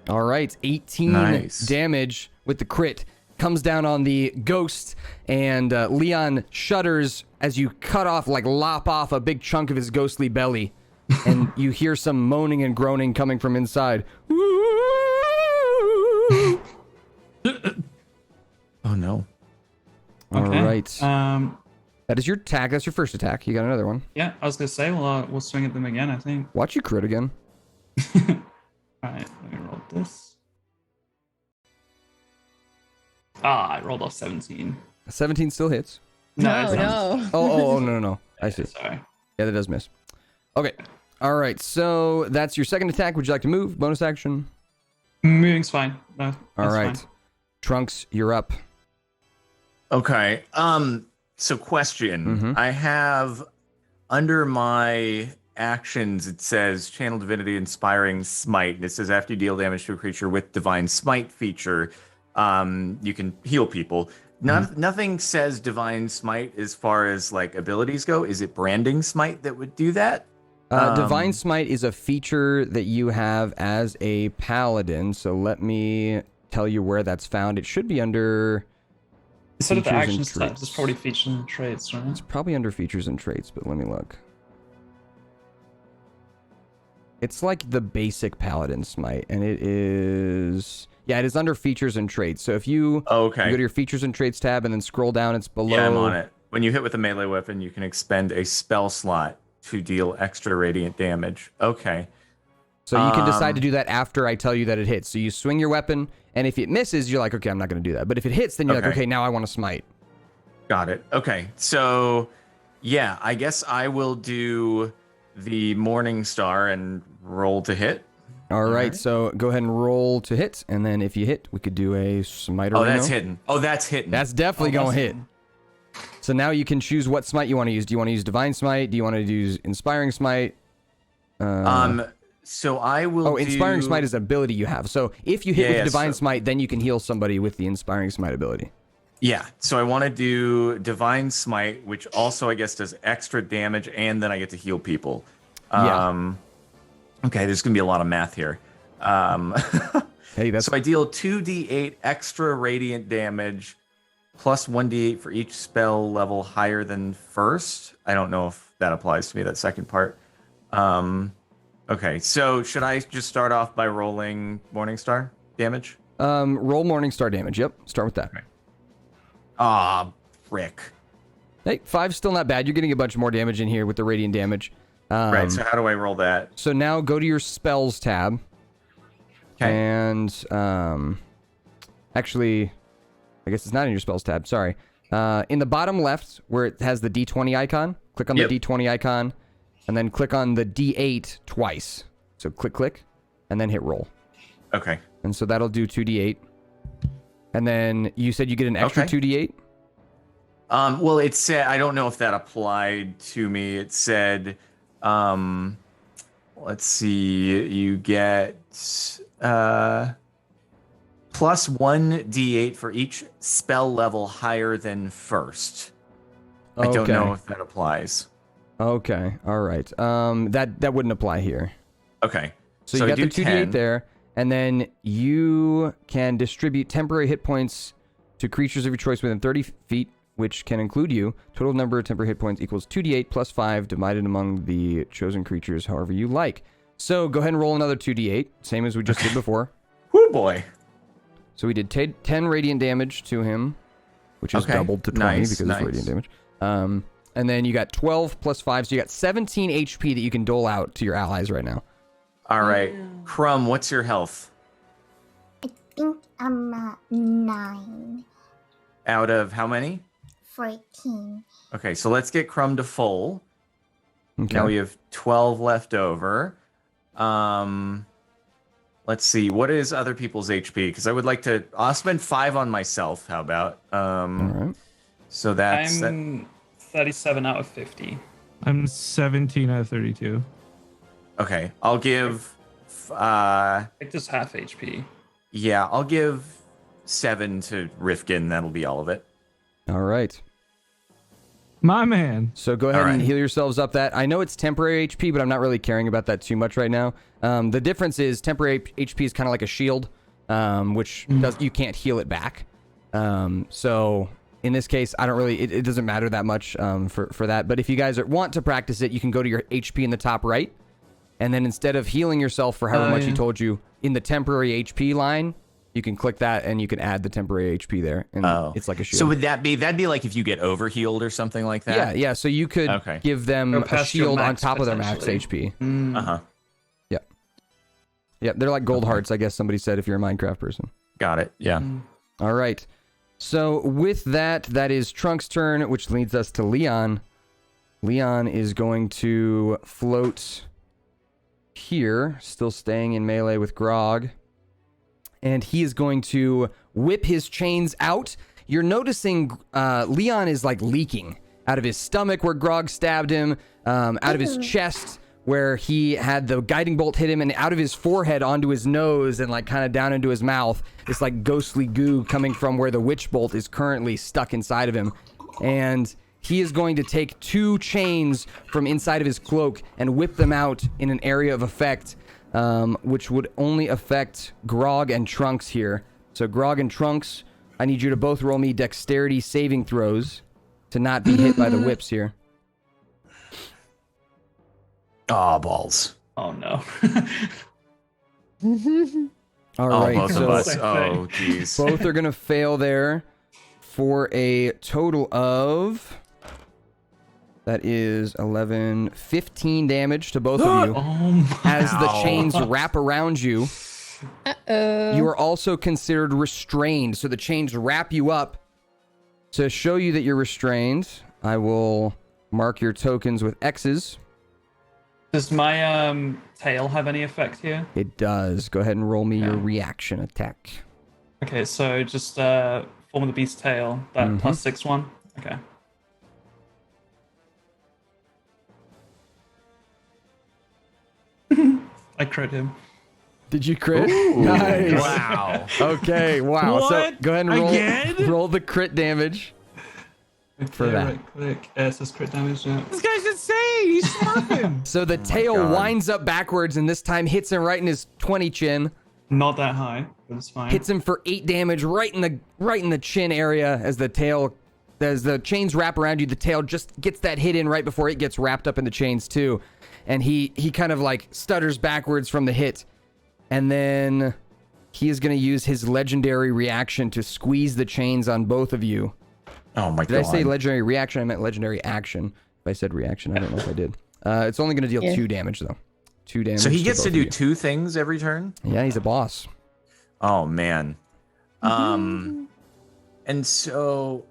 All right, 18 damage with the crit. Comes down on the ghost, and Leon shudders as you lop off a big chunk of his ghostly belly, and you hear some moaning and groaning coming from inside. Oh no. All Okay. right. That is your attack. That's your first attack. You got another one. Yeah, I was going to say, we'll swing at them again, I think. Watch you crit again. Alright, let me roll this. I rolled off 17. 17 still hits. No. Oh, no. I see. Sorry. Yeah, that does miss. Okay. All right. So that's your second attack. Would you like to move? Bonus action? Moving's fine. No, all right. fine. Trunks, you're up. Okay. So question. I have under my actions, it says Channel Divinity Inspiring Smite. And it says after you deal damage to a creature with Divine Smite feature, you can heal people. Nothing says Divine Smite as far as abilities go. Is it Branding Smite that would do that? Divine Smite is a feature that you have as a paladin. So let me tell you where that's found. It should be under instead of the actions tab, it's probably features and traits, right? It's probably under features and traits, but let me look. It's like the basic paladin smite, and it is... Yeah, it is under features and traits. So if you, you go to your features and traits tab and then scroll down, it's below... Yeah, I'm on it. When you hit with a melee weapon, you can expend a spell slot to deal extra radiant damage. Okay. So you can decide to do that after I tell you that it hits. So you swing your weapon, and if it misses, you're like, okay, I'm not going to do that. But if it hits, then you're like, okay, now I want to smite. Got it. Okay. So, yeah, I guess I will do the Morning Star and roll to hit. All right, so go ahead and roll to hit, and then if you hit, we could do a smite. Oh, that's hitting. Oh, that's hitting. That's definitely going to hit. So now you can choose what smite you want to use. Do you want to use Divine Smite? Do you want to use Inspiring Smite? So I will. Oh, Inspiring Smite is an ability you have. So if you hit with Divine Smite, then you can heal somebody with the Inspiring Smite ability. Yeah. So I want to do Divine Smite, which also I guess does extra damage, and then I get to heal people. Okay, there's gonna be a lot of math here. Hey, that's... So I deal 2d8 extra radiant damage, plus 1d8 for each spell level higher than first. I don't know if that applies to me, that second part. Okay, so should I just start off by rolling Morningstar damage? Roll Morningstar damage. Yep, start with that. Ah, frick. Hey, 5's still not bad. You're getting a bunch more damage in here with the radiant damage. Right, so how do I roll that? So now go to your spells tab. Okay. And actually, I guess it's not in your spells tab. Sorry. In the bottom left, where it has the D20 icon, click on the D20 icon, and then click on the D8 twice. So click, and then hit roll. Okay. And so that'll do 2d8. And then you said you get an extra 2d8? Well, it said, I don't know if that applied to me. It said, let's see, you get plus 1d8 for each spell level higher than first. I don't know if that applies. Okay, all right. That wouldn't apply here. Okay. So you got the 2d8 there, and then you can distribute temporary hit points to creatures of your choice within 30 feet, which can include you. Total number of temporary hit points equals 2d8 plus 5 divided among the chosen creatures however you like. So go ahead and roll another 2d8, same as we just did before. Whoo boy. So we did 10 radiant damage to him, which is doubled to 20 because it's radiant damage. And then you got 12 plus 5, so you got 17 HP that you can dole out to your allies right now. All right. Crumb, what's your health? I think I'm at 9. Out of how many? 14. Okay, so let's get Crumb to full. Okay. Now we have 12 left over. Let's see. What is other people's HP? Because I would like to... I'll spend 5 on myself. How about? All right. So that's... I'm 37 out of 50. I'm 17 out of 32. Okay, I'll give... Victor's half HP. Yeah, I'll give 7 to Rifkin. That'll be all of it. All right. My man. So go ahead and heal yourselves up that. I know it's temporary HP, but I'm not really caring about that too much right now. The difference is temporary HP is kind of like a shield, which you can't heal it back. So in this case, I don't really, it doesn't matter that much for that. But if you guys want to practice it, you can go to your HP in the top right. And then instead of healing yourself for however much he told you in the temporary HP line, you can click that and you can add the temporary HP there. And it's like a shield. So would that'd be like if you get overhealed or something like that? Yeah. So you could give them a shield on top of their max HP. Yeah, they're like gold hearts, I guess somebody said if you're a Minecraft person. Got it. Yeah. All right. So with that is Trunk's turn, which leads us to Leon. Leon is going to float here, still staying in melee with Grog. And he is going to whip his chains out. You're noticing Leon is like leaking out of his stomach where Grog stabbed him, out of his chest where he had the guiding bolt hit him, and out of his forehead onto his nose and like kind of down into his mouth. This like ghostly goo coming from where the witch bolt is currently stuck inside of him. And he is going to take 2 chains from inside of his cloak and whip them out in an area of effect, which would only affect Grog and Trunks here. So Grog and Trunks, I need you to both roll me dexterity saving throws to not be hit by the whips here. Oh, balls. Oh, no. All right, both so of us. Oh, jeez. Both are going to fail there for a total of... That is 11, 15 damage to both of you. As the chains wrap around you. You are also considered restrained. So the chains wrap you up. To show you that you're restrained, I will mark your tokens with X's. Does my tail have any effect here? It does. Go ahead and roll me your reaction attack. Okay, so just form of the beast's tail, that +6 one. Okay. I crit him. Did you crit? Nice. Wow. Okay, wow. What? So go ahead and Again? roll the crit damage. For that. Right click. It says crit damage. Yeah. This guy's insane. He's smurfing. So the tail God. winds up backwards and this time hits him right in his 20 chin. Not that high, but it's fine. Hits him for 8 damage right in the chin area as the chains wrap around you. The tail just gets that hit in right before it gets wrapped up in the chains too. And he kind of like stutters backwards from the hit. And then he is going to use his legendary reaction to squeeze the chains on both of you. Oh my God. Did I say legendary reaction? I meant legendary action. If I said reaction, I don't know if I did. It's only going to deal 2 damage though. 2 damage. So he gets to do 2 things every turn? Yeah, he's a boss. Oh man. And so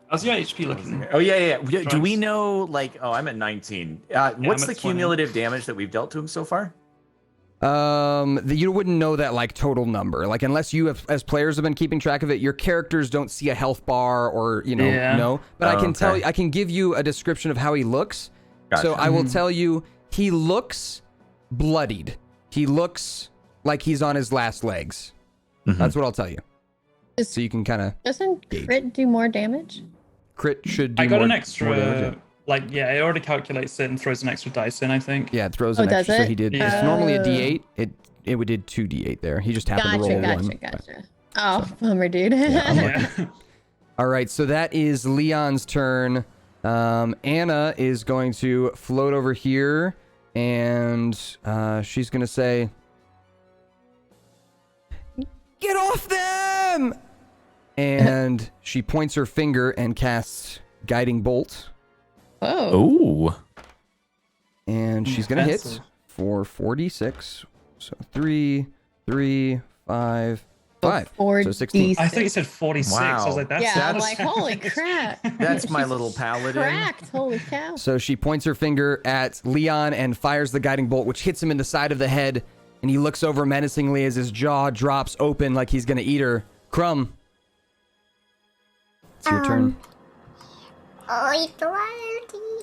How's your HP looking? Oh yeah. Do we know I'm at 19. What's the 20. cumulative damage that we've dealt to him so far? You wouldn't know that like total number. Like unless you have, as players have been keeping track of it, your characters don't see a health bar or no. But I can tell you, I can give you a description of how he looks. Gotcha. So I will tell you, he looks bloodied. He looks like he's on his last legs. That's what I'll tell you. So you can kind of Doesn't crit do more damage? Crit should do I got more, an more extra. damage. It already calculates it and throws an extra dice in, I think. Yeah, it throws Oh, an does extra. So it? he did. Yeah. It's normally a D8. It would did 2 D8 there. He just happened to roll 1. Gotcha. Oh, bummer, dude. Yeah. All right, so that is Leon's turn. Anna is going to float over here, and she's going to say, "Get off them!" And she points her finger and casts Guiding Bolt. Oh. And she's going to hit for 46. So 3, 5, 5. So 16. I thought you said 46. Wow. I was like, that's I'm like, holy crap. That's my She's little paladin. Cracked. Holy cow. So she points her finger at Leon and fires the Guiding Bolt, which hits him in the side of the head. And he looks over menacingly as his jaw drops open like he's going to eat her. Crumb. It's your turn.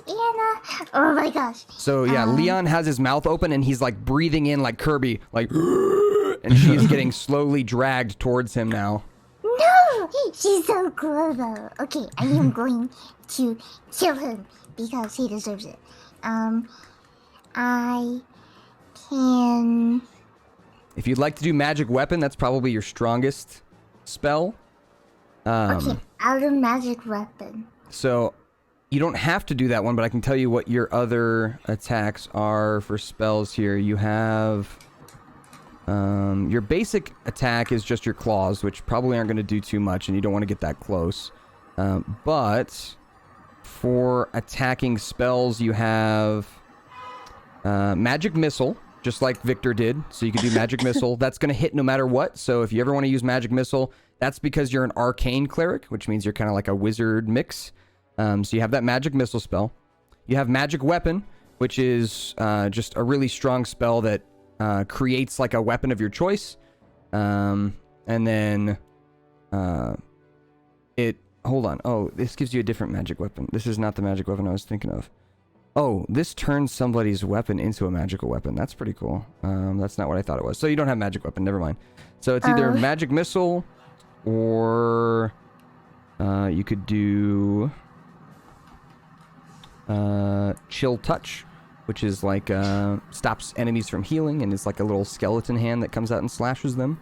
Anna. Oh my gosh. So yeah, Leon has his mouth open and he's like breathing in like Kirby, like, and she's getting slowly dragged towards him now. No! She's so cool though. Okay, I am going to kill him because he deserves it. I can... If you'd like to do magic weapon, that's probably your strongest spell. Okay, I'll do magic weapon. So you don't have to do that one, but I can tell you what your other attacks are for spells here. You have your basic attack is just your claws, which probably aren't going to do too much, and you don't want to get that close. But for attacking spells, you have magic missile, just like Victor did. So you can do magic missile. That's going to hit no matter what. So if you ever want to use magic missile, that's because you're an arcane cleric, which means you're kind of like a wizard mix. So you have that magic missile spell. You have magic weapon, which is just a really strong spell that creates like a weapon of your choice. And then hold on. Oh, this gives you a different magic weapon. This is not the magic weapon I was thinking of. Oh, this turns somebody's weapon into a magical weapon. That's pretty cool. That's not what I thought it was. So you don't have magic weapon. Never mind. So it's either magic missile or you could do chill touch, which is like stops enemies from healing and is like a little skeleton hand that comes out and slashes them.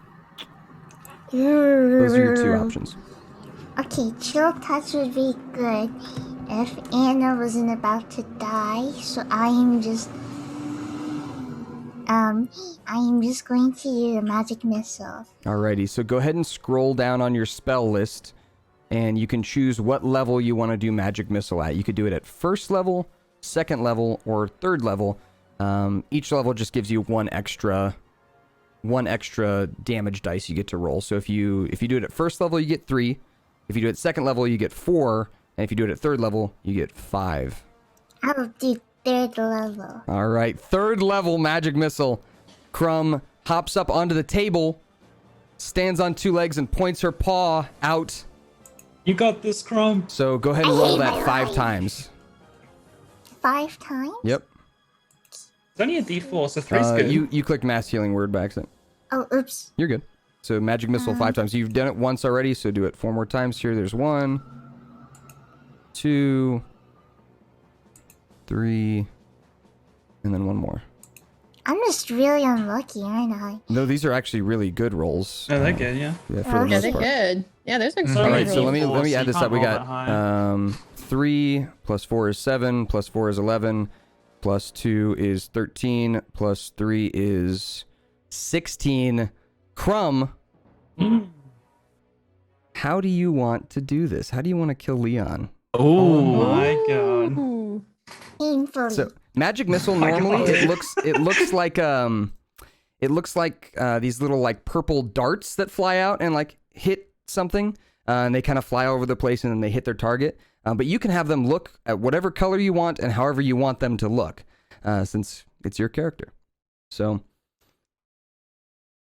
Those are your 2 options. Okay, chill touch would be good if Anna wasn't about to die, so I am just going to use a magic missile. Alrighty, so go ahead and scroll down on your spell list, and you can choose what level you want to do magic missile at. You could do it at 1st level, 2nd level, or 3rd level. Each level just gives you one extra damage dice you get to roll. So if you do it at 1st level, you get 3. If you do it at 2nd level, you get 4. And if you do it at 3rd level, you get 5. I'll do 3rd level. All right, 3rd level magic missile. Crumb hops up onto the table, stands on 2 legs, and points her paw out. You got this, Crumb. So go ahead and roll that 5 times. 5 times? Yep. It's only a D4, so 3's good. You clicked mass healing word by accident. Oh, oops. You're good. So magic missile 5 times. You've done it once already, so do it 4 more times here. There's 1, 2, 3, and then 1 more. I'm just really unlucky, aren't I? No, these are actually really good rolls. Oh, they're good, yeah. Yeah, for the Yeah, most they're part. good. Yeah, there's a great All right, roll. so let me So add you this up. can't We roll that got high. 3 plus 4 is 7, plus 4 is 11, plus 2 is 13, plus 3 is 16. Crumb, how do you want to do this? How do you want to kill Leon? Oh my god. Ooh. Painfully. So magic missile my normally God. it looks like these little like purple darts that fly out and like hit something, and they kind of fly over the place and then they hit their target. But you can have them look at whatever color you want and however you want them to look, since it's your character. So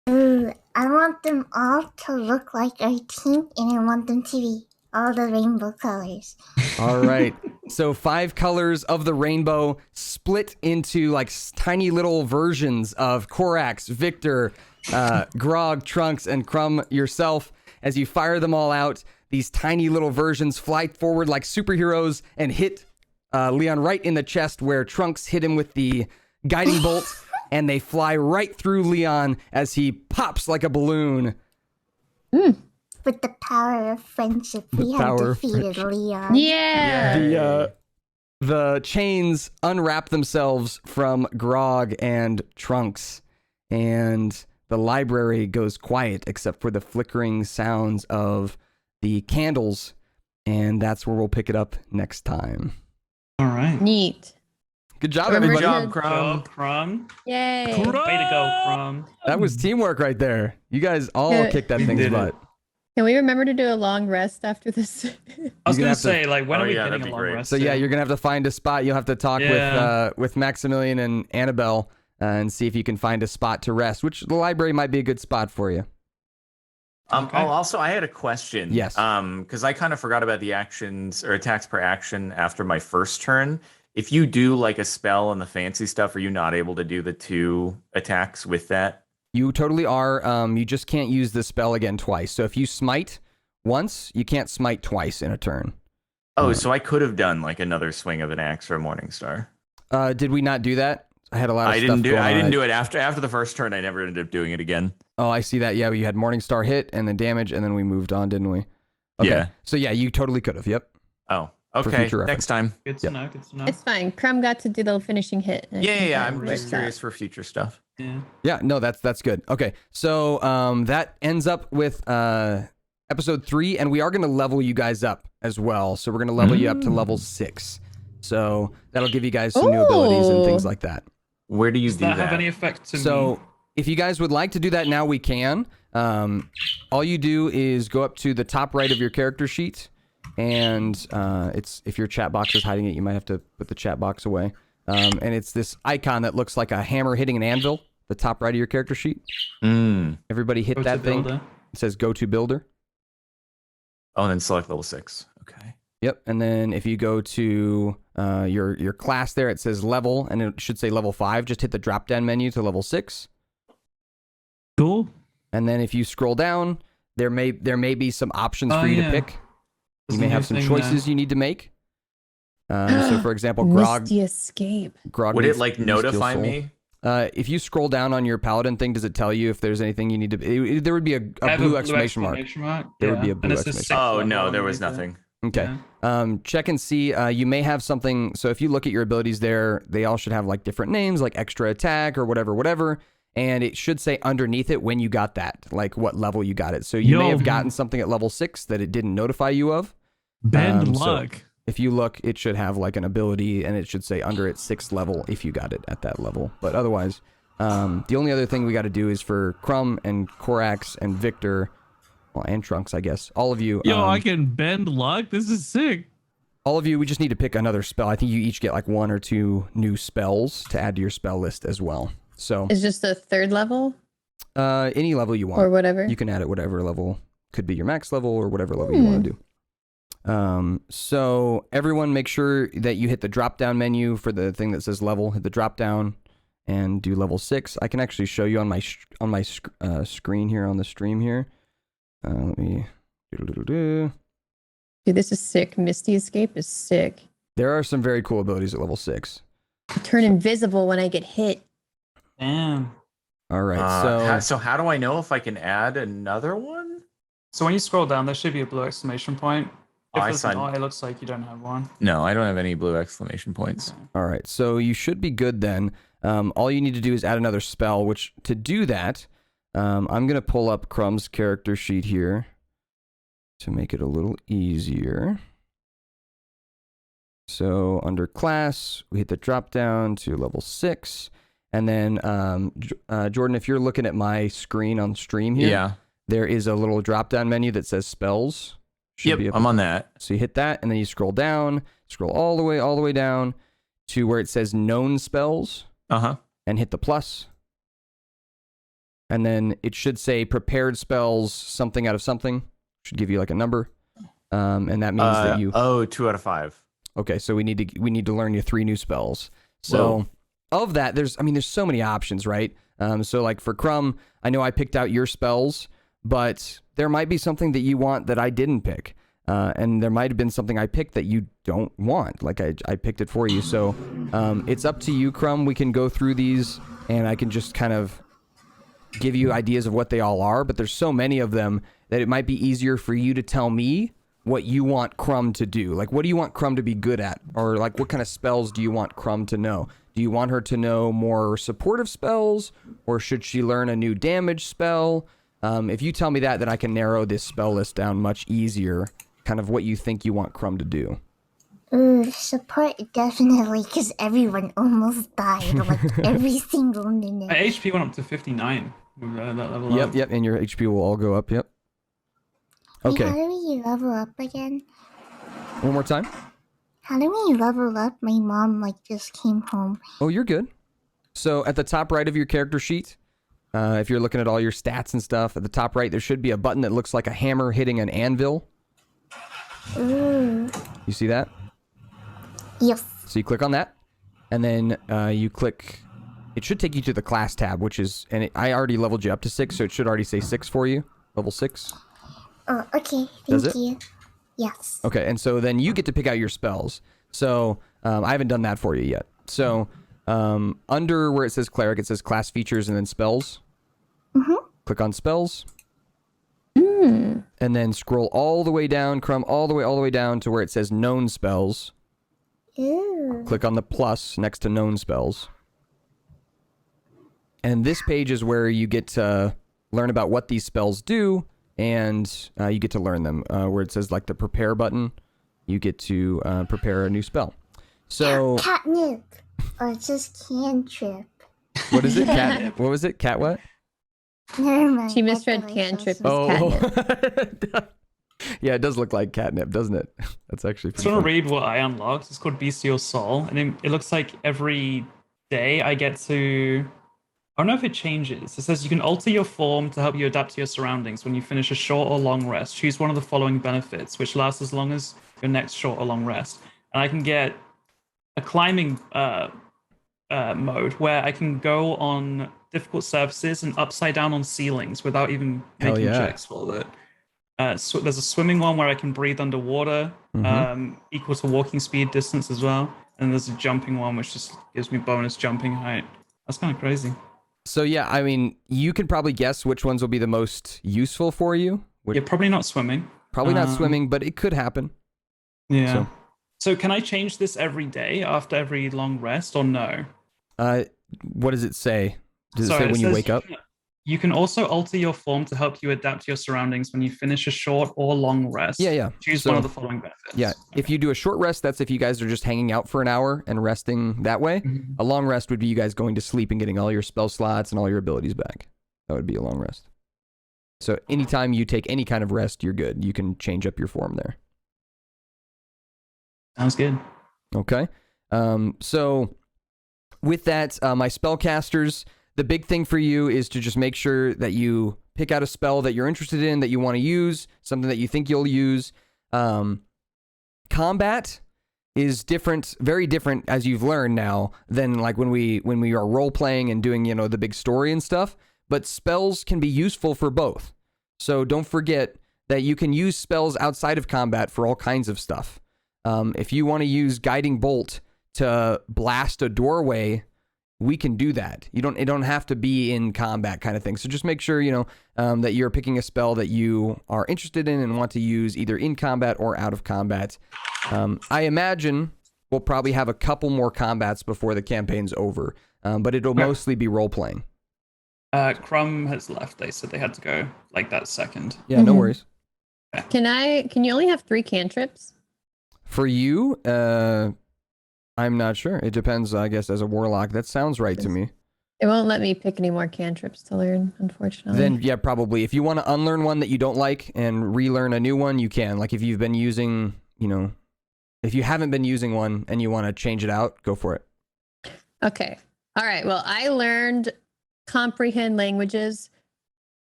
Ooh, I want them all to look like a team, and I want them to be all the rainbow colors. all right. So 5 colors of the rainbow split into like tiny little versions of Korax, Victor, Grog, Trunks, and Crumb yourself. As you fire them all out, these tiny little versions fly forward like superheroes and hit Leon right in the chest where Trunks hit him with the guiding bolt, and they fly right through Leon as he pops like a balloon. With the power of friendship, we have power of defeated Leon. Yeah. The chains unwrap themselves from Grog and Trunks, and the library goes quiet except for the flickering sounds of the candles, and that's where we'll pick it up next time. All right. Neat. Good job, Remember everybody. to- Crumb. Yay. Way to go, Crumb. That was teamwork right there. You guys all kicked that We thing's did it. butt. Can we remember to do a long rest after this? I was You're gonna gonna have to- say, like, when Oh, are we yeah, getting that'd a be long great. rest? So yeah, you're gonna have to find a spot. You'll have to talk with Maximilian and Annabelle and see if you can find a spot to rest. Which the library might be a good spot for you. Okay. Oh, also, I had a question. Yes. Because I kind of forgot about the actions or attacks per action after my first turn. If you do like a spell and the fancy stuff, are you not able to do the 2 attacks with that? You totally are. You just can't use the spell again twice. So if you smite once, you can't smite twice in a turn. Oh, so I could have done like another swing of an axe or a morning star. Did we not do that? I had a lot of I stuff didn't do. going I on. didn't do it after the first turn. I never ended up doing it again. Oh, I see that. Yeah, you had Morningstar hit and then damage, and then we moved on, didn't we? Okay. Yeah. So yeah, you totally could have. Yep. Oh, For okay. future reference. Next time. Good to know. Good to know. It's fine. Crumb got to do the finishing hit. I think Yeah. that I'm works just out. curious for future stuff. Yeah. Yeah. No, that's good. Okay. So that ends up with episode 3, and we are gonna level you guys up as well. So we're gonna level you up to level 6. So that'll give you guys some new abilities and things Ooh. like that. Where do you Does do that that? have any effect to So me? if you guys would like to do that now, we can. All you do is go up to the top right of your character sheet, and if your chat box is hiding it, you might have to put the chat box away. And it's this icon that looks like a hammer hitting an anvil. The top right of your character sheet. Everybody hit Go to that thing. builder. It says "Go to Builder." Oh, and then select level 6. Okay. Yep. And then if you go to your class there, it says level, and it should say level 5. Just hit the drop down menu to level 6. Cool. And then if you scroll down, there may be some options Oh, for you yeah. to pick. You There's may a new have some thing choices you need to make. So for example, Grog Misty escape. Would needs it like Steal notify Soul. me? If you scroll down on your paladin thing, does it tell you if there's anything you need to? There would be a I have blue exclamation mark. There would be a blue And it says exclamation sixth Oh level no, there was underneath nothing. Okay. Yeah. Check and see. You may have something. So if you look at your abilities there, they all should have like different names, like extra attack or whatever. And it should say underneath it when you got that, like what level you got it. So you may have gotten something at level 6 that it didn't notify you of. Bend So luck. if you look, it should have like an ability, and it should say under its 6th level if you got it at that level. But otherwise, the only other thing we got to do is for Crumb and Korax and Victor, well, and Trunks, I guess. All of you. Yo, I can bend luck. This is sick. All of you, we just need to pick another spell. I think you each get like 1 or 2 new spells to add to your spell list as well. So It's just a 3rd level any level you want, or whatever. you can add it whatever level. Could be your max level or whatever level you want to do. So everyone make sure that you hit the drop down menu for the thing that says level. Hit the drop down, and do level 6. I can actually show you on my screen here on the stream here. Let me. Dude, this is sick. Misty Escape is sick. There are some very cool abilities at level 6. I turn invisible when I get hit. Damn. All right. So how do I know if I can add another one? So when you scroll down, there should be a blue exclamation point. If I there's saw- not, it looks like you don't have one. No, I don't have any blue exclamation points. Okay. All right. So you should be good then. All you need to do is add another spell, which to do that, I'm going to pull up Crumb's character sheet here to make it a little easier. So under class, we hit the drop down to level 6. And then, Jordan, if you're looking at my screen on stream here, there is a little drop down menu that says spells. I'm on that. So you hit that, and then you scroll down, scroll all the way down to where it says known spells. And hit the plus. And then it should say prepared spells, something out of something. Should give you like a number. And that means that you... 2 out of 5. Okay, so we need to learn you 3 new spells. So of that, there's so many options, right? So like for Crumb, I know I picked out your spells, but there might be something that you want that I didn't pick. And there might have been something I picked that you don't want. Like I picked it for you. So it's up to you, Crumb. We can go through these and I can just kind of give you ideas of what they all are. But there's so many of them that it might be easier for you to tell me what you want Crumb to do. Like, what do you want Crumb to be good at? Or like, what kind of spells do you want Crumb to know? Do you want her to know more supportive spells? Or should she learn a new damage spell? If you tell me that, then I can narrow this spell list down much easier. Kind of what you think you want Crumb to do. Support definitely, because everyone almost died like every single minute. My HP went up to 59. That level up. Yep, and your HP will all go up, yep. Okay. Hey, how do we level up again? One more time. How do we level up? My mom just came home. Oh, you're good. So at the top right of your character sheet, if you're looking at all your stats and stuff, at the top right there should be a button that looks like a hammer hitting an anvil. Ooh. You see that? Yes. So you click on that, and then you click. It should take you to the class tab, which is, I already leveled you up to 6, so it should already say 6 for you. Level 6. Oh, okay. Does Thank it? you. Yes. Okay, and so then you get to pick out your spells. So I haven't done that for you yet. So under where it says cleric, it says class features and then spells. Click on spells. And then scroll all the way down, Crumb, all the way down to where it says known spells. Ooh. Click on the plus next to known spells. And this page is where you get to learn about what these spells do, and you get to learn them. Where it says like the prepare button, you get to prepare a new spell. So Catnip. Or it's just cantrip. what is it? Cat? What was it? Cat what? Never mind. She misread cantrip as catnip. Yeah, it does look like catnip, doesn't it? That's actually I just pretty want to funny. read what I unlocked. It's called Bestial Soul, and it looks like every day I get to... I don't know if it changes. It says you can alter your form to help you adapt to your surroundings. When you finish a short or long rest, choose one of the following benefits, which lasts as long as your next short or long rest. And I can get a climbing mode where I can go on difficult surfaces and upside down on ceilings without even making checks for it. So there's a swimming one where I can breathe underwater, equal to walking speed distance as well. And there's a jumping one which just gives me bonus jumping height. That's kind of crazy. So yeah, I mean, you can probably guess which ones will be the most useful for you. Yeah, probably not swimming. Probably not swimming, but it could happen. Yeah. So can I change this every day after every long rest or no? What does it say? Does it say when you wake up? You can also alter your form to help you adapt to your surroundings when you finish a short or long rest. Yeah. Choose one of the following benefits. Yeah, if you do a short rest, that's if you guys are just hanging out for an hour and resting that way. A long rest would be you guys going to sleep and getting all your spell slots and all your abilities back. That would be a long rest. So anytime you take any kind of rest, you're good. You can change up your form there. Sounds good. Okay. So with that, my spellcasters, the big thing for you is to just make sure that you pick out a spell that you're interested in, that you want to use, something that you think you'll use. Combat, is different, very different, as you've learned now, than like when we are role playing and doing, you know, the big story and stuff. But spells can be useful for both. So don't forget that you can use spells outside of combat for all kinds of stuff. If you want to use Guiding Bolt to blast a doorway, we can do that. It don't have to be in combat kind of thing. So just make sure, you know, that you're picking a spell that you are interested in and want to use either in combat or out of combat. I imagine we'll probably have a couple more combats before the campaign's over, but it'll mostly be role-playing. Crumb has left. They said they had to go like that second. Yeah, no worries. Can you only have 3 cantrips? For you, I'm not sure. It depends, I guess, as a warlock. That sounds right to me. It won't let me pick any more cantrips to learn, unfortunately. Then, yeah, probably. If you want to unlearn one that you don't like and relearn a new one, you can. Like if you've been using, you know, if you haven't been using one and you want to change it out, go for it. Okay. All right. Well, I learned comprehend languages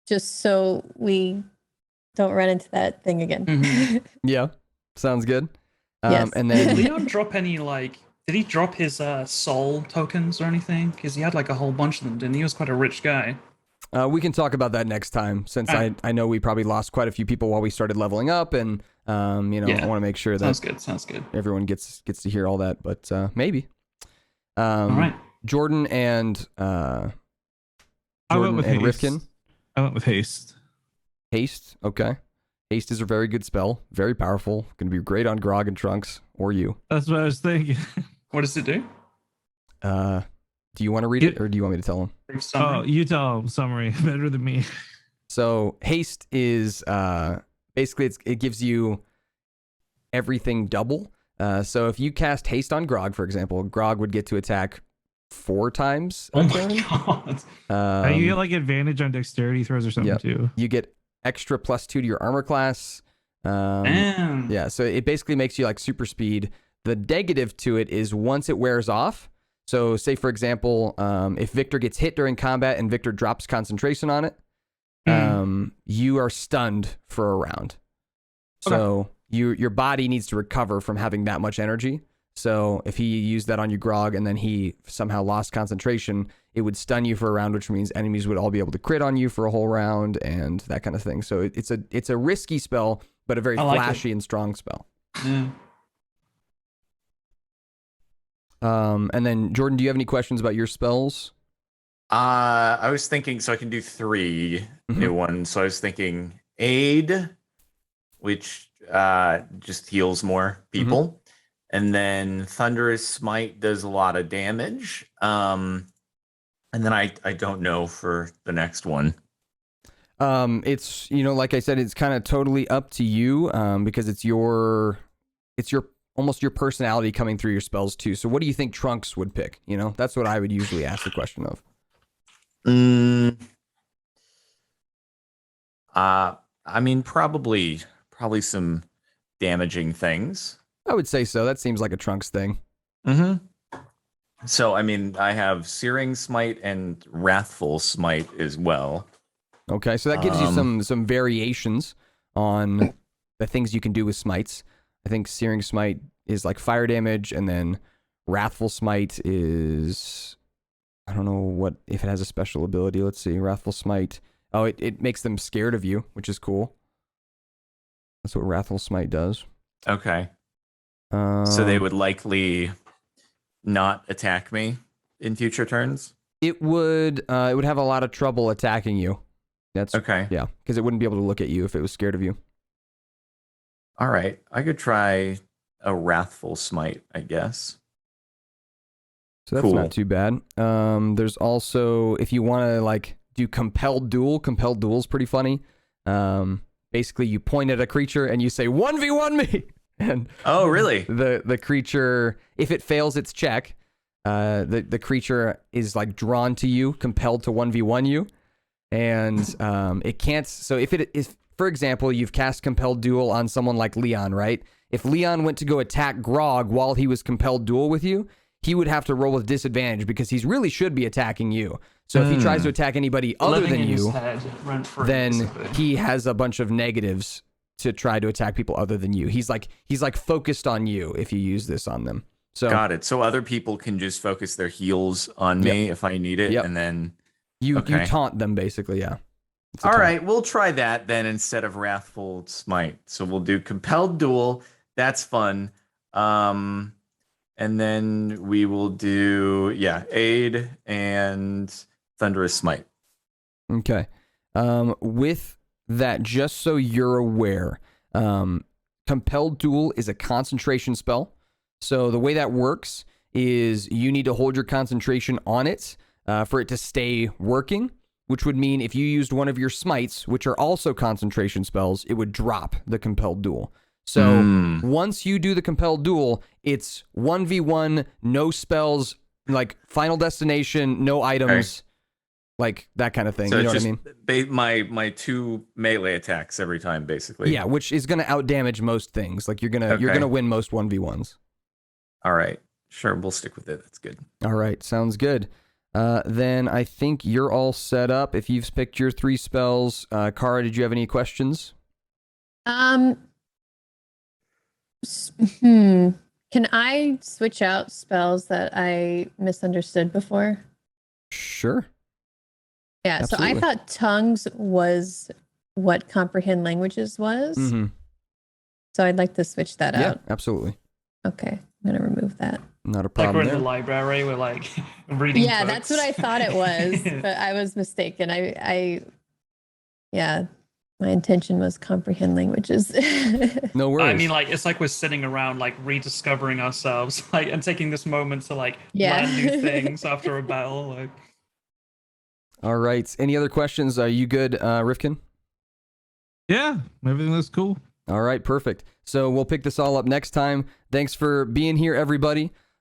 just so we don't run into that thing again. Mm-hmm. Yeah. Sounds good. Yes. And then did Leon drop any, like, did he drop his soul tokens or anything? Because he had like a whole bunch of them, didn't he? He was quite a rich guy. We can talk about that next time, since I know we probably lost quite a few people while we started leveling up, and you know, I want to make sure that sounds good. Everyone gets to hear all that, but maybe. All right. Jordan and I went with Rifkin. I went with Haste. Haste, okay. Haste is a very good spell, very powerful. Going to be great on Grog and Trunks, or you. That's what I was thinking. What does it do? Do you want to read it, or do you want me to tell him? Oh, you tell him. Summary better than me. So Haste is basically it gives you everything double. So if you cast Haste on Grog, for example, Grog would get to attack 4 times. Oh my god! You get like advantage on dexterity throws or something too. You get extra +2 to your armor class. Damn. Yeah, so it basically makes you like super speed. The negative to it is once it wears off. So say, for example, if Victor gets hit during combat and Victor drops concentration on it, you are stunned for a round. So your body needs to recover from having that much energy. So if he used that on you, Grog, and then he somehow lost concentration, it would stun you for a round, which means enemies would all be able to crit on you for a whole round and that kind of thing. So it's a risky spell, but a very flashy and strong spell. Yeah. And then Jordan, do you have any questions about your spells? I was thinking, so I can do 3 new ones. So I was thinking Aid, which just heals more people. And then Thunderous Smite does a lot of damage. And then I don't know for the next one. It's, you know, like I said, it's kind of totally up to you, because it's your almost your personality coming through your spells too. So what do you think Trunks would pick? You know, that's what I would usually ask the question of. I mean, probably some damaging things. I would say so. That seems like a Trunks thing. So, I mean, I have Searing Smite and Wrathful Smite as well. Okay, so that gives you some variations on the things you can do with smites. I think Searing Smite is like fire damage, and then Wrathful Smite is, I don't know what if it has a special ability. Let's see. Wrathful Smite. Oh, it makes them scared of you, which is cool. That's what Wrathful Smite does. Okay. So they would likely not attack me in future turns? It would have a lot of trouble attacking you. That's okay. Yeah, because it wouldn't be able to look at you if it was scared of you. All right. I could try a Wrathful Smite, I guess. So that's not too bad. There's also, if you want to like do Compelled Duel is pretty funny. Basically, you point at a creature and you say 1v1 me. And oh, really? The creature, if it fails its check, the creature is like drawn to you, compelled to 1v1 you, and it can't. So if for example, you've cast Compelled Duel on someone like Leon, right? If Leon went to go attack Grog while he was Compelled Duel with you, he would have to roll with disadvantage because he really should be attacking you. So if he tries to attack anybody other than you, then he has a bunch of negatives to try to attack people other than you. He's like focused on you if you use this on them. So got it. So other people can just focus their heals on me if I need it, and then you taunt them basically. Yeah. All right, we'll try that then instead of Wrathful Smite. So we'll do Compelled Duel. That's fun. And then we will do Aid and Thunderous Smite. Okay. With that, just so you're aware, Compelled Duel is a concentration spell. So the way that works is you need to hold your concentration on it for it to stay working, which would mean if you used one of your smites, which are also concentration spells, it would drop the Compelled Duel. So once you do the Compelled Duel, it's 1v1, no spells, like Final Destination, no items, like that kind of thing. So you know it's what I mean? My 2 melee attacks every time, basically. Yeah, which is going to outdamage most things. Like you're gonna win most 1v1s. All right, sure, we'll stick with it. That's good. All right, sounds good. Then I think you're all set up. If you've picked your 3 spells, Kara, did you have any questions? Can I switch out spells that I misunderstood before? Sure. Yeah, Absolutely. So I thought tongues was what comprehend languages was. Mm-hmm. So I'd like to switch that out. Yeah, absolutely. Okay, I'm going to remove that. Not a Like problem we're in there. the library, we're like reading Yeah, books. that's what I thought it was, but I was mistaken. My intention was comprehend languages. No worries. I mean, like it's like we're sitting around, like rediscovering ourselves, like and taking this moment to like learn new things after a battle. Like, all right. Any other questions? Are you good, Rifkin? Yeah, everything looks cool. All right, perfect. So we'll pick this all up next time. Thanks for being here, everybody.